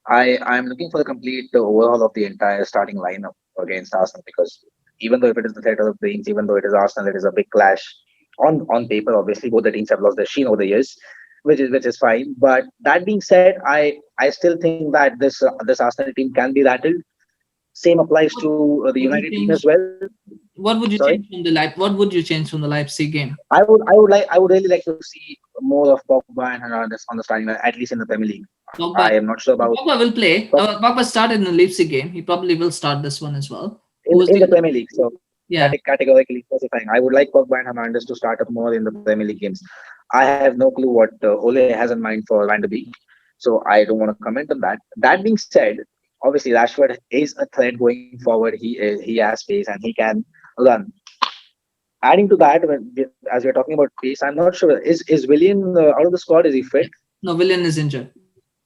I'm looking for the complete overhaul of the entire starting lineup against Arsenal, because even though if it is the theatre of brains, even though it is Arsenal, it is a big clash on paper. Obviously, both the teams have lost their sheen over the years, which is fine. But that being said, I still think that this Arsenal team can be rattled. Same applies to the Would you United team as change? well. What would you Sorry. change from the What would you change from the Leipzig game? I would really like to see more of Pogba and Hernandez on the starting line, at least in the Premier League. I Pogba, am not sure about Pogba will play. Pog- Pogba started in the Leipzig game. He probably will start this one as well. Who in, was in the the Premier League. So yeah? categorically specifying, I would like Pogba and Hernandez to start up more in the Premier League games. I have no clue what Ole has in mind for Van de Beek, so I don't want to comment on that. That being said, obviously Rashford is a threat going forward. He has pace and he can run. Adding to that, as we're talking about pace, I'm not sure, is Willian out of the squad? Is he fit? No, Willian is injured.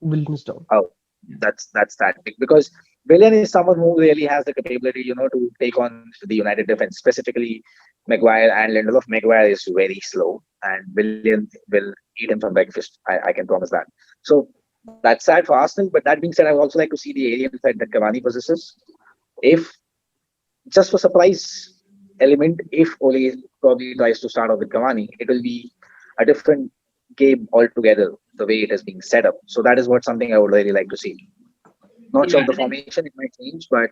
Williams down. Oh, that's that big, because Willian is someone who really has the capability, to take on the United defense, specifically Maguire and Lindelof. Maguire is very slow, and Willian will eat him from breakfast. I can promise that. So that's sad for Arsenal. But that being said, I would also like to see the alien threat that Cavani possesses. If just for surprise element, if Ole probably tries to start off with Cavani, it will be a different game altogether, the way it is being set up. So that is what something I would really like to see. Not sure Yeah, of the I think formation, it might change, but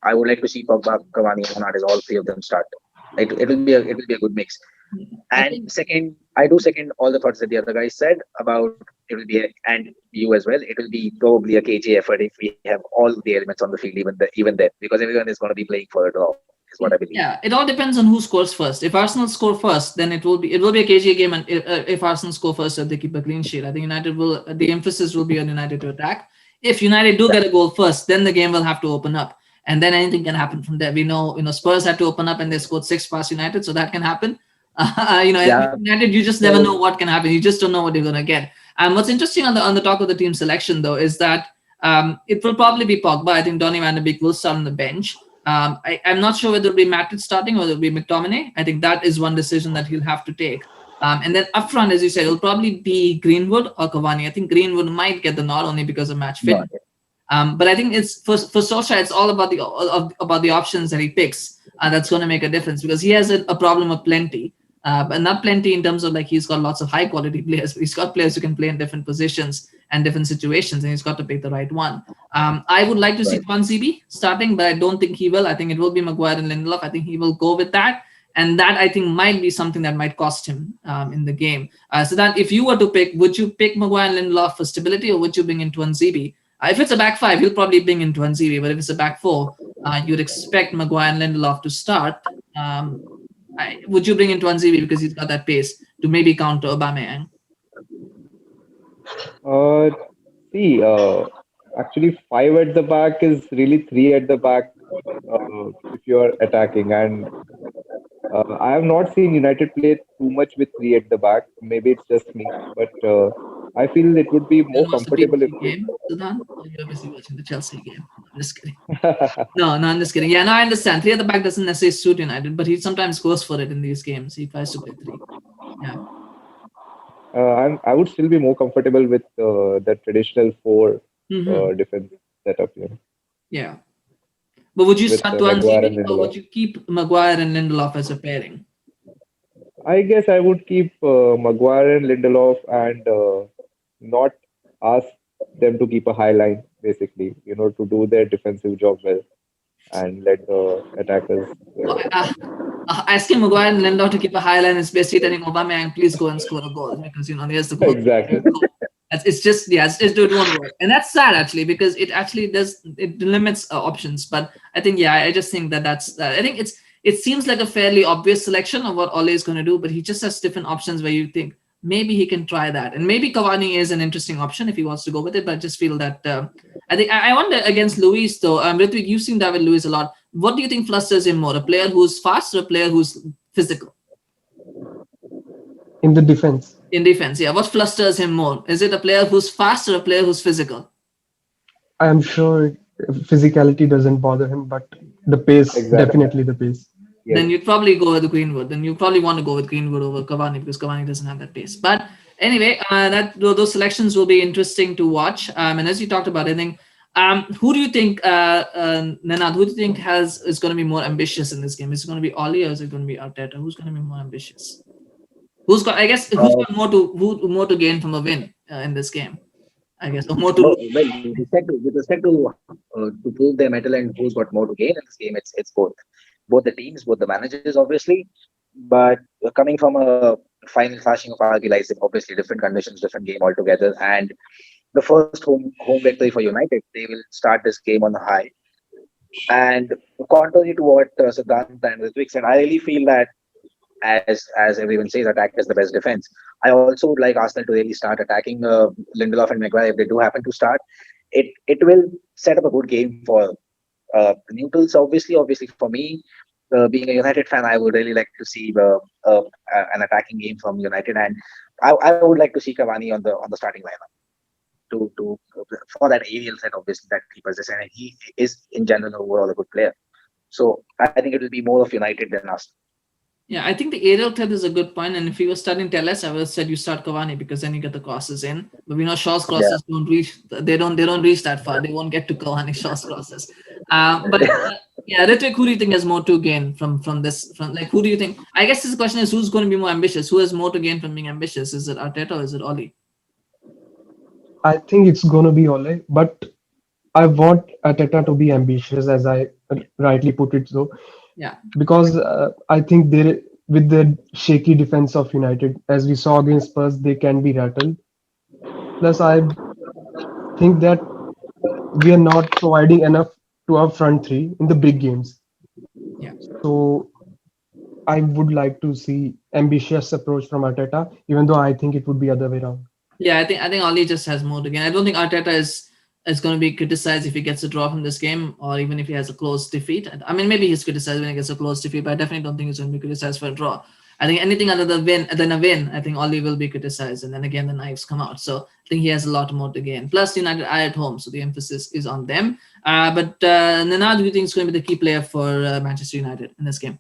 I would like to see Pogba, Cavani, and Hernandez, all three of them start. It will be a good mix. I And think second, I do second all the thoughts that the other guys said about it will be and you as well. It will be probably a KG effort if we have all the elements on the field, even then, because everyone is going to be playing for a draw, is what I believe. yeah, it all depends on who scores first. If Arsenal score first, then it will be a KGA game, and if Arsenal score first, if they keep a clean sheet, I think United will. The emphasis will be on United to attack. If United do get a goal first, then the game will have to open up, and then anything can happen from there. We know, Spurs had to open up and they scored 6 past United, so that can happen. Yeah. United, you just never know what can happen. You just don't know what you're gonna get. And what's interesting on the talk of the team selection though is that it will probably be Pogba. I think Donny van de Beek will start on the bench. I'm not sure whether it'll be Matic starting or it'll be McTominay. I think that is one decision that he'll have to take. And then up front, as you said, it'll probably be Greenwood or Cavani. I think Greenwood might get the nod only because of match No, fit. But I think it's for Solskjaer, it's all about the options that he picks. That's going to make a difference because he has a problem of plenty. But not plenty in terms of like he's got lots of high quality players, but he's got players who can play in different positions and different situations, and he's got to pick the right one. I would like to see Right. Tuan starting, but I don't think he will. I think it will be Maguire and Lindelof. I think he will go with that. And that I think might be something that might cost him in the game. So that if you were to pick, would you pick Maguire and Lindelof for stability, or would you bring in Tuan if it's a back five, he'll probably bring in Tuan but if it's a back four, you'd expect Maguire and Lindelof to start. Would you bring in Tuan because he's got that pace to maybe counter Aubameyang? Uh, See, actually, five at the back is really three at the back if you're attacking. And I have not seen United play too much with three at the back. Maybe it's just me, but I feel it would be You more didn't watch the comfortable if BBC game, Siddhant? Or you're busy watching the Chelsea game? I'm just kidding. No, I'm just kidding. Yeah, no, I understand. Three at the back doesn't necessarily suit United, but he sometimes goes for it in these games. He tries to play three. Yeah. I would still be more comfortable with the traditional four Hmm. defense setup, Yeah. But would you with start Maguire Tuanzebe and or Lindelof. would you keep Maguire and Lindelof as a pairing? I guess I would keep Maguire and Lindelof and not ask them to keep a high line, basically, to do their defensive job well and let the attackers. Well, asking Maguire and Lindelof to keep a high line is basically telling Aubameyang, please go and score a goal because there's the goal. Exactly. It's just it won't work, and that's sad actually because it actually does it limits options. But I think I just think that's I think it seems like a fairly obvious selection of what Ole is going to do, but he just has different options where you think maybe he can try that, and maybe Cavani is an interesting option if he wants to go with it. But I just feel that I think I wonder against Luis though. Ritwik, you've seen David Luiz a lot. What do you think flusters him more, a player who's fast or a player who's physical? in the defense. In defense, yeah. What flusters him more? Is it a player who's fast or a player who's physical? I am sure physicality doesn't bother him, but the pace, Exactly. definitely the pace. Yes. Then you'd probably go with Greenwood. Then you probably want to go with Greenwood over Cavani because Cavani doesn't have that pace. But anyway, those selections will be interesting to watch. And as you talked about, I think, who do you think, Nenad, who do you think is going to be more ambitious in this game? Is it going to be Oli or is it going to be Arteta? Who's going to be more ambitious? Who's got more to gain from a win in this game? I guess, or more to Well, lose. with respect to prove their metal and who's got more to gain in this game, it's both the teams, both the managers, obviously. But coming from a final clashing of argue lies in obviously different conditions, different game altogether. And the first home victory for United, they will start this game on the high. And contrary to what Siddhant and Ritwik said, I really feel that as everyone says, attack is the best defense. I also would like Arsenal to really start attacking Lindelof and Maguire if they do happen to start. It will set up a good game for neutrals. Obviously for me, being a United fan, I would really like to see an attacking game from United, and I would like to see Cavani on the starting lineup to for that aerial threat, obviously that he possesses, and he is in general overall a good player. So I think it will be more of United than us. Yeah, I think the aerial threat is a good point. And if you were starting Telles, I would have said you start Cavani because then you get the crosses in. But we know Shaw's Yeah. crosses don't reach. They don't reach that far. They won't get to Cavani Shaw's crosses. But yeah, Ritwik, who do you think has more to gain from this? From like, who do you think? I guess this question is who's going to be more ambitious? Who has more to gain from being ambitious? Is it Arteta or is it Oli? I think it's gonna be Ole, but I want Ateta to be ambitious, as I rightly put it, so Yeah, because I think they, with the shaky defense of United, as we saw against Spurs, they can be rattled. Plus, I think that we are not providing enough to our front three in the big games. yeah. So I would like to see ambitious approach from Arteta, even though I think it would be other way around. Yeah, I think Oli just has more to gain. I don't think Arteta is going to be criticized if he gets a draw from this game, or even if he has a close defeat. I mean, maybe he's criticized when he gets a close defeat, but I definitely don't think he's going to be criticized for a draw. I think anything other than a win, I think Oli will be criticized, and then again the knives come out. So I think he has a lot more to gain. Plus, United are at home, so the emphasis is on them. But Nenad, do you think is going to be the key player for Manchester United in this game?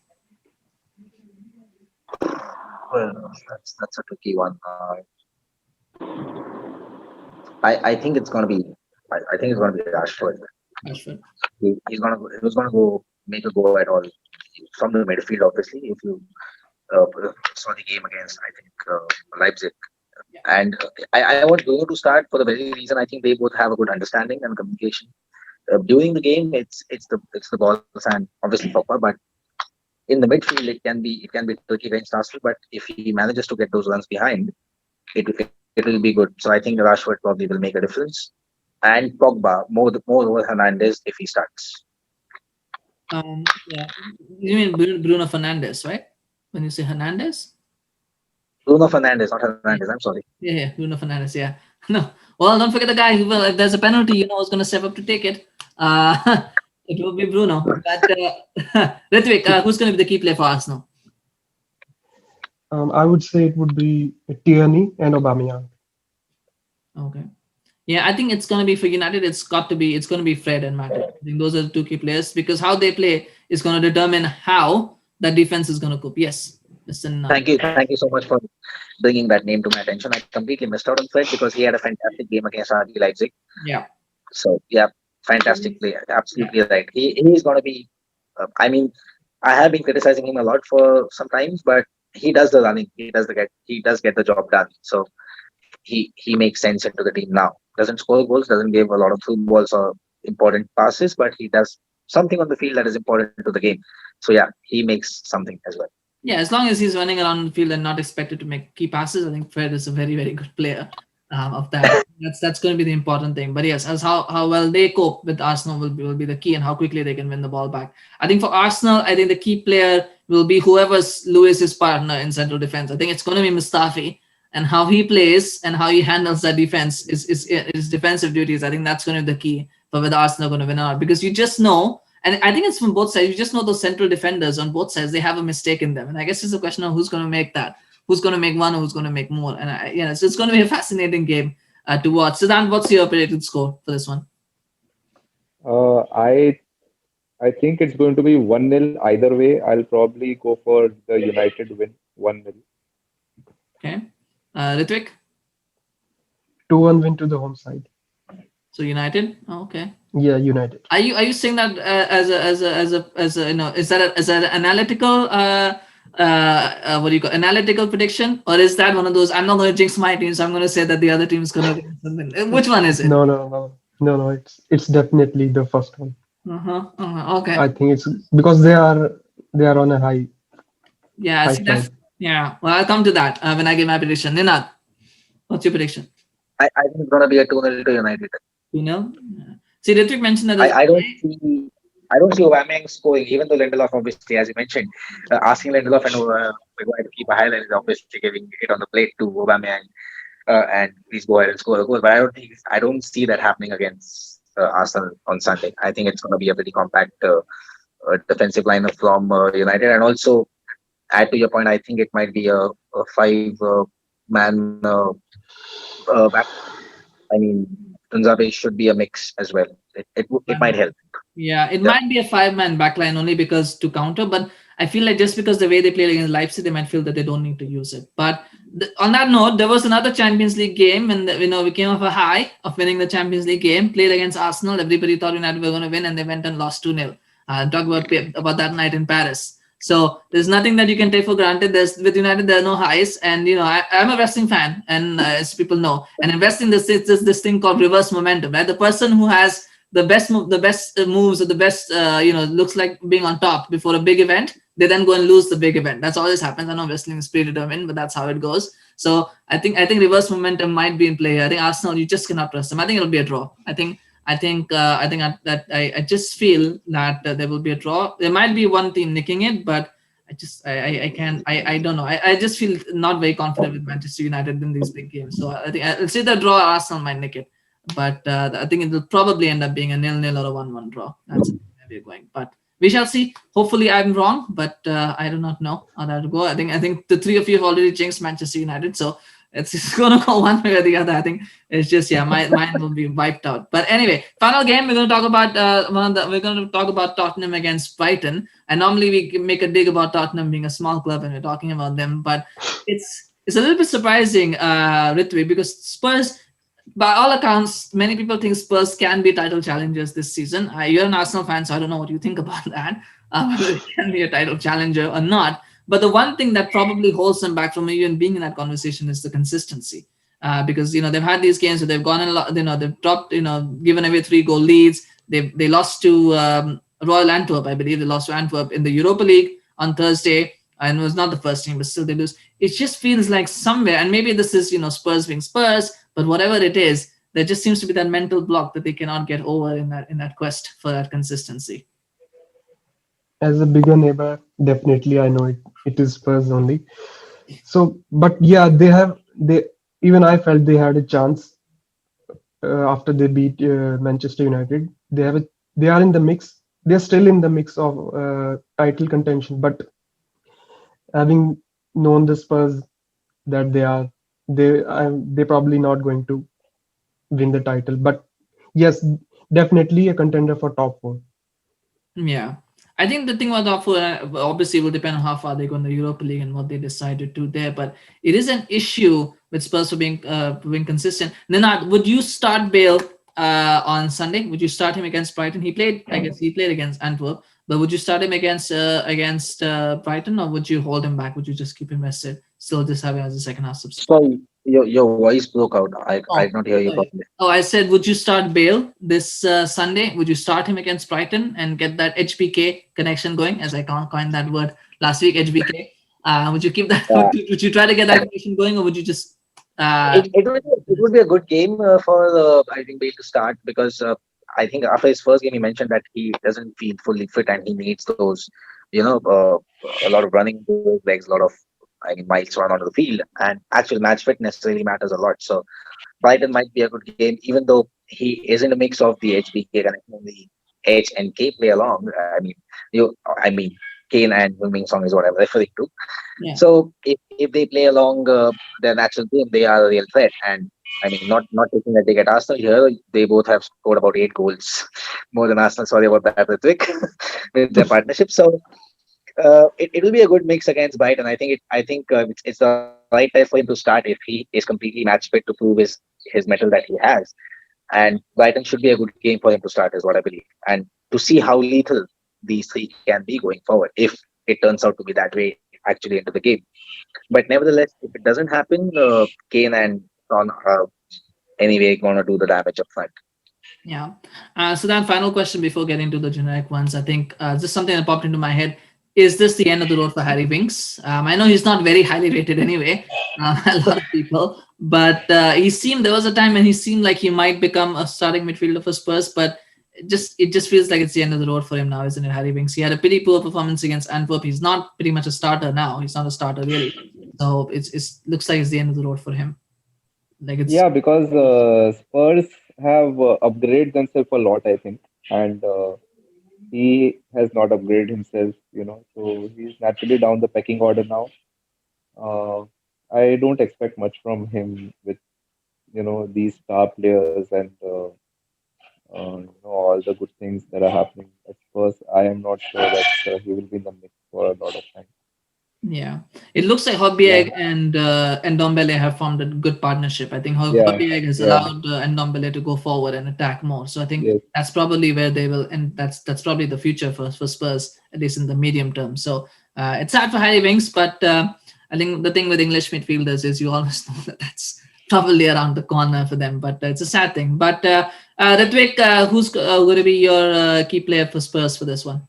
Well, that's a tricky one. I think it's going to be I think it's going to be Rashford. Rashford. He was going to go make a go at all from the midfield. Obviously, if you uh, saw the game against, I think, Leipzig. And I want Bruno to start for the very reason I think they both have a good understanding and communication. During the game, it's the balls and obviously Pogba, but in the midfield it can be tricky against Arsenal. But if he manages to get those runs behind, it will be good. So I think Rashford probably will make a difference, and Pogba more over Hernandez if he starts. Yeah. You mean Bruno Fernandes, right? When you say Hernandez? Bruno Fernandes, not Hernandez. Yeah, I'm sorry. yeah, Bruno Fernandes. Yeah. No. Well, don't forget the guy who will. If there's a penalty, who's going to step up to take it. It will be Bruno. But Ritwik, who's going to be the key player for Arsenal? I would say it would be Tierney and Aubameyang. Okay. Yeah, I think it's going to be for United. It's going to be Fred and Matip. I think those are the two key players because how they play is going to determine how the defense is going to cope. Yes. Listen. Thank you so much for bringing that name to my attention. I completely missed out on Fred because he had a fantastic game against RB Leipzig. Yeah. So yeah, fantastic player. Absolutely right. He is going to be. I mean, I have been criticizing him a lot for some times, but he does the running. He does get the job done. So he makes sense into the team now. Doesn't score goals, doesn't give a lot of through balls or important passes, but he does something on the field that is important to the game. So yeah, he makes something as well. Yeah, as long as he's running around the field and not expected to make key passes, I think Fred is a very, very good player of that. That's going to be the important thing. But yes, as how well they cope with Arsenal will be the key and how quickly they can win the ball back. I think for Arsenal, I think the key player will be whoever's Lewis's partner in central defense. I think it's going to be Mustafi and how he plays and how he handles that defense is defensive duties. I think that's going to be the key for whether Arsenal are going to win or not because you just know. And I think it's from both sides. You just know those central defenders on both sides, they have a mistake in them. And I guess it's a question of who's going to make that, who's going to make one or who's going to make more. And so it's going to be a fascinating game to watch. Siddhant, what's your predicted score for this one? I think it's going to be 1-0 either way. I'll probably go for the United win 1-0. Okay. Ritwik? 2-1 win to the home side. So United? Oh, okay. Yeah, United. Are you saying that as a is that an analytical what do you call analytical prediction, or is that one of those I'm not going to jinx my team, so I'm going to say that the other team is going to win something? Which one is it? No. It's definitely the first one. Okay. I think it's because they are on a high. Yeah. Yeah. Well, I'll come to that when I give my prediction. Ninad, what's your prediction? I think it's going to be a 2-0 to United. 2-0. See, Ritwik mentioned that. I don't see Aubameyang scoring, even though Lindelof, obviously, as you mentioned, asking Lindelof and Maguire to keep a high line is obviously giving it on the plate to Aubameyang, and please go ahead and score a goal. But I don't see that happening against Arsenal on Sunday. I think it's going to be a pretty compact defensive lineup from United, and also add to your point, I think it might be a 5-man back. I mean, Tunzabe should be a mix as well. It might help. Yeah, it might be a 5-man backline only because to counter, but I feel like just because the way they played against Leipzig, they might feel that they don't need to use it. But on that note, there was another Champions League game, and we came off a high of winning the Champions League game, played against Arsenal. Everybody thought United were going to win, and they went and lost 2-0. Talk about that night in Paris. So there's nothing that you can take for granted. With United, there are no highs, and I'm a wrestling fan, and as people know, and investing this thing called reverse momentum. Right, the person who has the best moves or the best looks like being on top before a big event, they then go and lose the big event. That's always happens. I know wrestling is predetermined, but that's how it goes. So I think reverse momentum might be in play. I think Arsenal, you just cannot trust them. I think it'll be a draw. I just feel that there will be a draw. There might be one team nicking it, but I don't know. I just feel not very confident with Manchester United in these big games. So I think I'll say the draw. Arsenal might nick it, but I think it will probably end up being a 0-0 or a 1-1 draw. That's where we're going, but we shall see. Hopefully, I'm wrong, but I do not know how that will go. I think the three of you have already jinxed Manchester United, so it's going to go one way or the other. I think it's just mine will be wiped out. But anyway, final game we're going to talk about Tottenham against Brighton. And normally we make a dig about Tottenham being a small club and we're talking about them, but it's a little bit surprising, Ritwik, because Spurs by all accounts, many people think Spurs can be title challengers this season. You're an Arsenal fan, so I don't know what you think about that, whether they can be a title challenger or not. But the one thing that probably holds them back from even being in that conversation is the consistency. Because they've had these games where they've gone a lot, they've dropped, given away 3 goal leads. They lost to Royal Antwerp, I believe. They lost to Antwerp in the Europa League on Thursday, and it was not the first team, but still they lose. It just feels like somewhere, and maybe this is Spurs being Spurs, but whatever it is, there just seems to be that mental block that they cannot get over in that quest for that consistency. As a bigger neighbor, definitely I know it is Spurs only. So, but yeah, they even I felt they had a chance after they beat Manchester United. They are in the mix. They're still in the mix of title contention. But having known the Spurs that they're probably not going to win the title. But yes, definitely a contender for top four. Yeah. I think the thing about Darfur obviously will depend on how far they go in the Europa League and what they decide to do there. But it is an issue with Spurs for being consistent. Ninad, would you start Bale on Sunday? Would you start him against Brighton? I guess he played against Antwerp, but would you start him against Brighton, or would you hold him back? Would you just keep him rested, still just have him as a second half substitute? Sorry, your voice broke out. I did Oh, not hear you sorry. properly. Oh, I said, would you start Bale this Sunday? Would you start him against Brighton and get that HBK connection going, as I coined that word last week, HBK? Would you keep that? Uh, Would you try to get that connection going, or would you just? it would be a good game for I think Bale to start because I think after his first game he mentioned that he doesn't feel fully fit and he needs those a lot of running to his legs, a lot of miles run onto the field, and actual match fitness really matters a lot. So Brighton might be a good game, even though he is in a mix of the HBK connection and the H and K play along. I mean, Kane and Wing Song is what I'm referring to. Yeah. So if they play along their natural game, they are a real threat. And I mean, not taking a dig at Arsenal here, they both have scored about 8 goals more than Arsenal. Sorry about that, Ritwik, with their partnership. So it will be a good mix against Brighton. I think it's the right time for him to start if he is completely match fit to prove his metal that he has. And Brighton should be a good game for him to start, is what I believe. And to see how lethal these 3 can be going forward if it turns out to be that way actually into the game. But nevertheless, if it doesn't happen, Kane and Son are anyway going to do the damage up front. Yeah. So then, final question before getting to the generic ones. I think just something that popped into my head. Is this the end of the road for Harry Winks? I know he's not very highly rated anyway, a lot of people, but there was a time when he seemed like he might become a starting midfielder for Spurs, but it just feels like it's the end of the road for him now, isn't it, Harry Winks? He had a pretty poor performance against Antwerp. He's not pretty much a starter now. He's not a starter really. So it's looks like it's the end of the road for him. Like it's Yeah, because Spurs have upgraded themselves a lot, I think, and he has not upgraded himself, so he's naturally down the pecking order now. Uh, I don't expect much from him with these star players and all the good things that are happening at Spurs. I am not sure that he will be in the mix for a lot of time. Yeah, it looks like Yeah, Hobbieg and Ndombele have formed a good partnership. I think yeah, Hobbieg has yeah, allowed Ndombele to go forward and attack more. So I think yes. that's probably where they will, and that's probably the future for Spurs, at least in the medium term. So it's sad for Harry Winks, but I think the thing with English midfielders is you always know that that's probably around the corner for them. But it's a sad thing. But Ritwik, who's going to be your key player for Spurs for this one?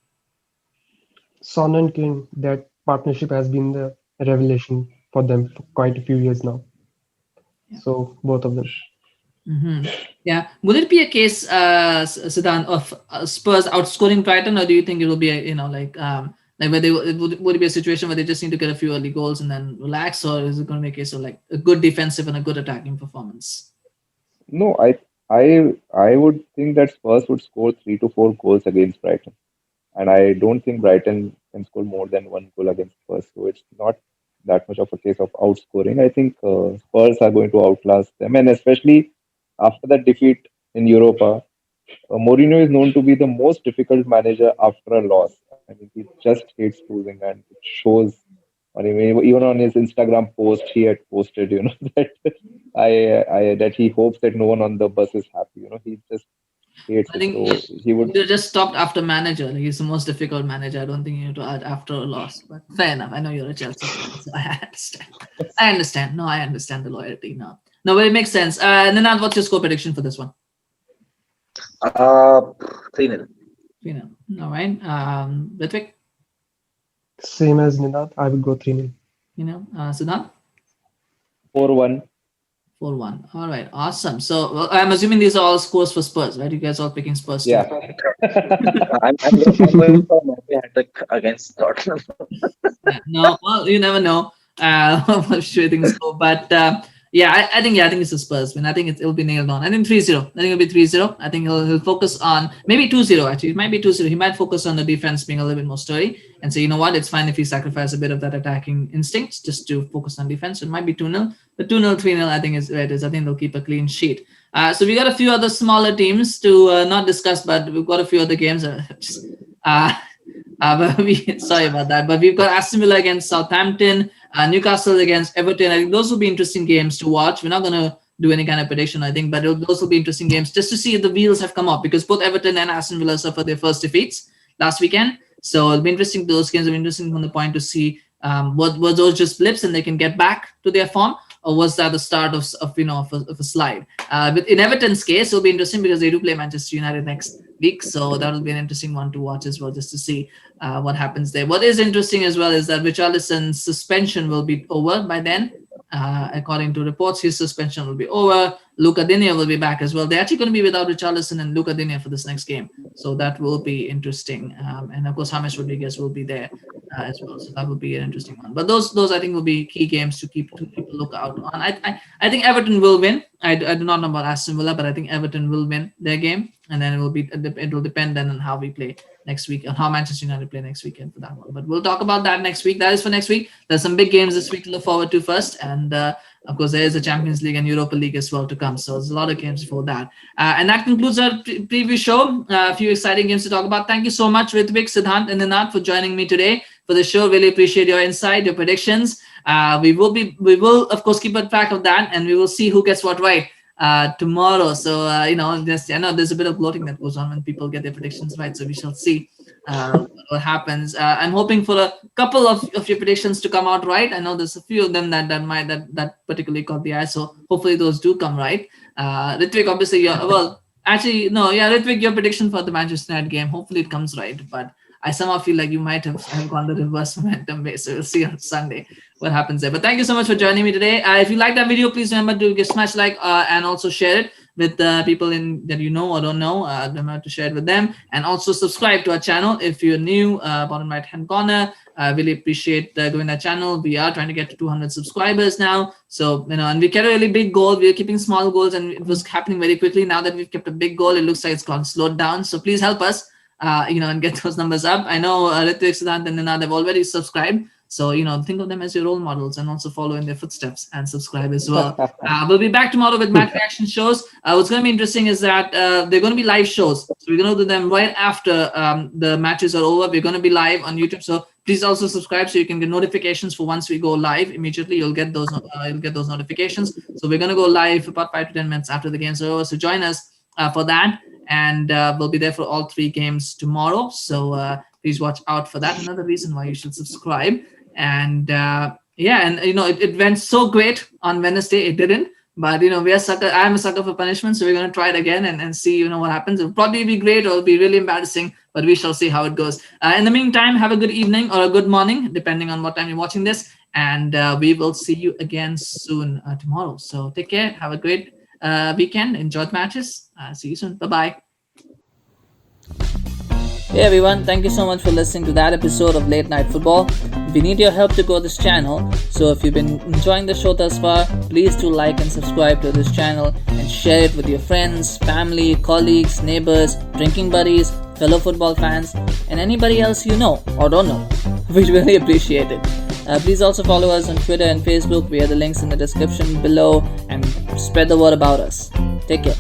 Son and Kane, that partnership has been the revelation for them for quite a few years now. So both of them. Hmm. Yeah. Would it be a case, Siddhant, of Spurs outscoring Brighton, or do you think it will be like where would it be a situation where they just need to get a few early goals and then relax, or is it going to be a case of like a good defensive and a good attacking performance? No, I would think that Spurs would score 3 to 4 goals against Brighton, and I don't think Brighton can score more than 1 goal against Spurs. So it's not that much of a case of outscoring. I think Spurs are going to outlast them, and especially after that defeat in Europa, Mourinho is known to be the most difficult manager after a loss. I mean, he just hates losing, and it shows Or even on his Instagram post, he had posted, that that he hopes that no one on the bus is happy. He just hates I it. think So he would. they just stopped after manager. Like, he's the most difficult manager. I don't think you need to add after a loss. But fair enough. I know you're a Chelsea fan, so I understand. I understand. No, I understand the loyalty. No, no, but it makes sense. Ninad, what's your score prediction for this one? Uh, 3-0. You know, all right. Ritwik, Same as Ninad, I would go 3-0. Siddhant? 4-1. 4-1. All right, awesome. So I'm assuming these are all scores for Spurs, right? You guys all picking Spurs too. Yeah. I'm going for Matchday hat-trick against Tottenham. Yeah, no, well, you never know. I'm sure things go, but I think it's the Spurs. I mean, I think it'll be nailed on. I think 3-0. I think it'll be 3-0. I think he'll focus on maybe 2-0. Actually, it might be 2-0. He might focus on the defense being a little bit more sturdy and say, you know what, it's fine if he sacrifice a bit of that attacking instincts just to focus on defense. So it might be 2-0. But 2-0, 3-0, I think is where it is. I think they'll keep a clean sheet. So we got a few other smaller teams to not discuss, but we've got a few other games. Sorry about that, but we've got Aston Villa against Southampton, Newcastle against Everton. I think those will be interesting games to watch. We're not going to do any kind of prediction, I think, but those will be interesting games just to see if the wheels have come up, because both Everton and Aston Villa suffered their first defeats last weekend. So it'll be interesting. Those games will be interesting from the point to see were those just blips and they can get back to their form, or was that the start of a slide? But in Everton's case, it'll be interesting because they do play Manchester United next week, so that will be an interesting one to watch as well, just to see what happens there. What is interesting as well is that Richarlison's suspension will be over by then. According to reports, his suspension will be over. Luca Digne will be back as well. They're actually going to be without Richarlison and Luca Digne for this next game, so that will be interesting. And of course, James Rodriguez will be there as well, so that will be an interesting one. But those I think will be key games to keep a look out on. I think Everton will win. I do not know about Aston Villa, but I think Everton will win their game, and then it will depend then on how we play next week, on how Manchester United play next weekend for that one. But we'll talk about that next week. That is for next week. There's some big games this week to look forward to first, and of course there is a Champions League and Europa League as well to come. So there's a lot of games for that. And that concludes our preview show. A few exciting games to talk about. Thank you so much, Ritwik, Siddhant, and Ninad for joining me today for the show. Really appreciate your insight, your predictions. We will of course keep a track of that, and we will see who gets what right tomorrow. So I know there's a bit of bloating that goes on when people get their predictions right. So we shall see what happens. I'm hoping for a couple of your predictions to come out right. I know there's a few of them that particularly caught the eye. So hopefully those do come right. Ritwik, obviously, Ritwik, your prediction for the Manchester United game, hopefully it comes right. But I somehow feel like you might have gone the reverse momentum way. So we'll see on Sunday what happens there. But thank you so much for joining me today. If you like that video, please remember to smash like and also share it with people that you know or don't know. Remember to share it with them, and also subscribe to our channel if you're new. Bottom right hand corner. I really appreciate going that channel. We are trying to get to 200 subscribers now. So and we kept a really big goal. We are keeping small goals, and it was happening very quickly. Now that we've kept a big goal, it looks like it's gone slowed down. So please help us. And get those numbers up. I know Ritwik, Siddhant, and Ninad have already subscribed. So, think of them as your role models and also follow in their footsteps and subscribe as well. We'll be back tomorrow with match reaction shows. What's going to be interesting is that they're going to be live shows. So we're going to do them right after the matches are over. We're going to be live on YouTube. So please also subscribe so you can get notifications for once we go live. Immediately, you'll get those notifications. So we're going to go live about 5 to 10 minutes after the games are over. So join us for that. And we'll be there for all 3 games tomorrow. So please watch out for that. Another reason why you should subscribe. And it went so great on Wednesday. It didn't. But, I'm a sucker for punishment. So we're going to try it again and see, what happens. It'll probably be great or it'll be really embarrassing. But we shall see how it goes. In the meantime, have a good evening or a good morning, depending on what time you're watching this. And we will see you again soon tomorrow. So take care. Have a great weekend. Enjoy the matches. See you soon. Bye-bye. Hey everyone, thank you so much for listening to that episode of Late Night Football. We need your help to grow this channel, so if you've been enjoying the show thus far, please do like and subscribe to this channel and share it with your friends, family, colleagues, neighbors, drinking buddies, fellow football fans, and anybody else you know or don't know. We'd really appreciate it. Please also follow us on Twitter and Facebook via the links in the description below and spread the word about us. Take care.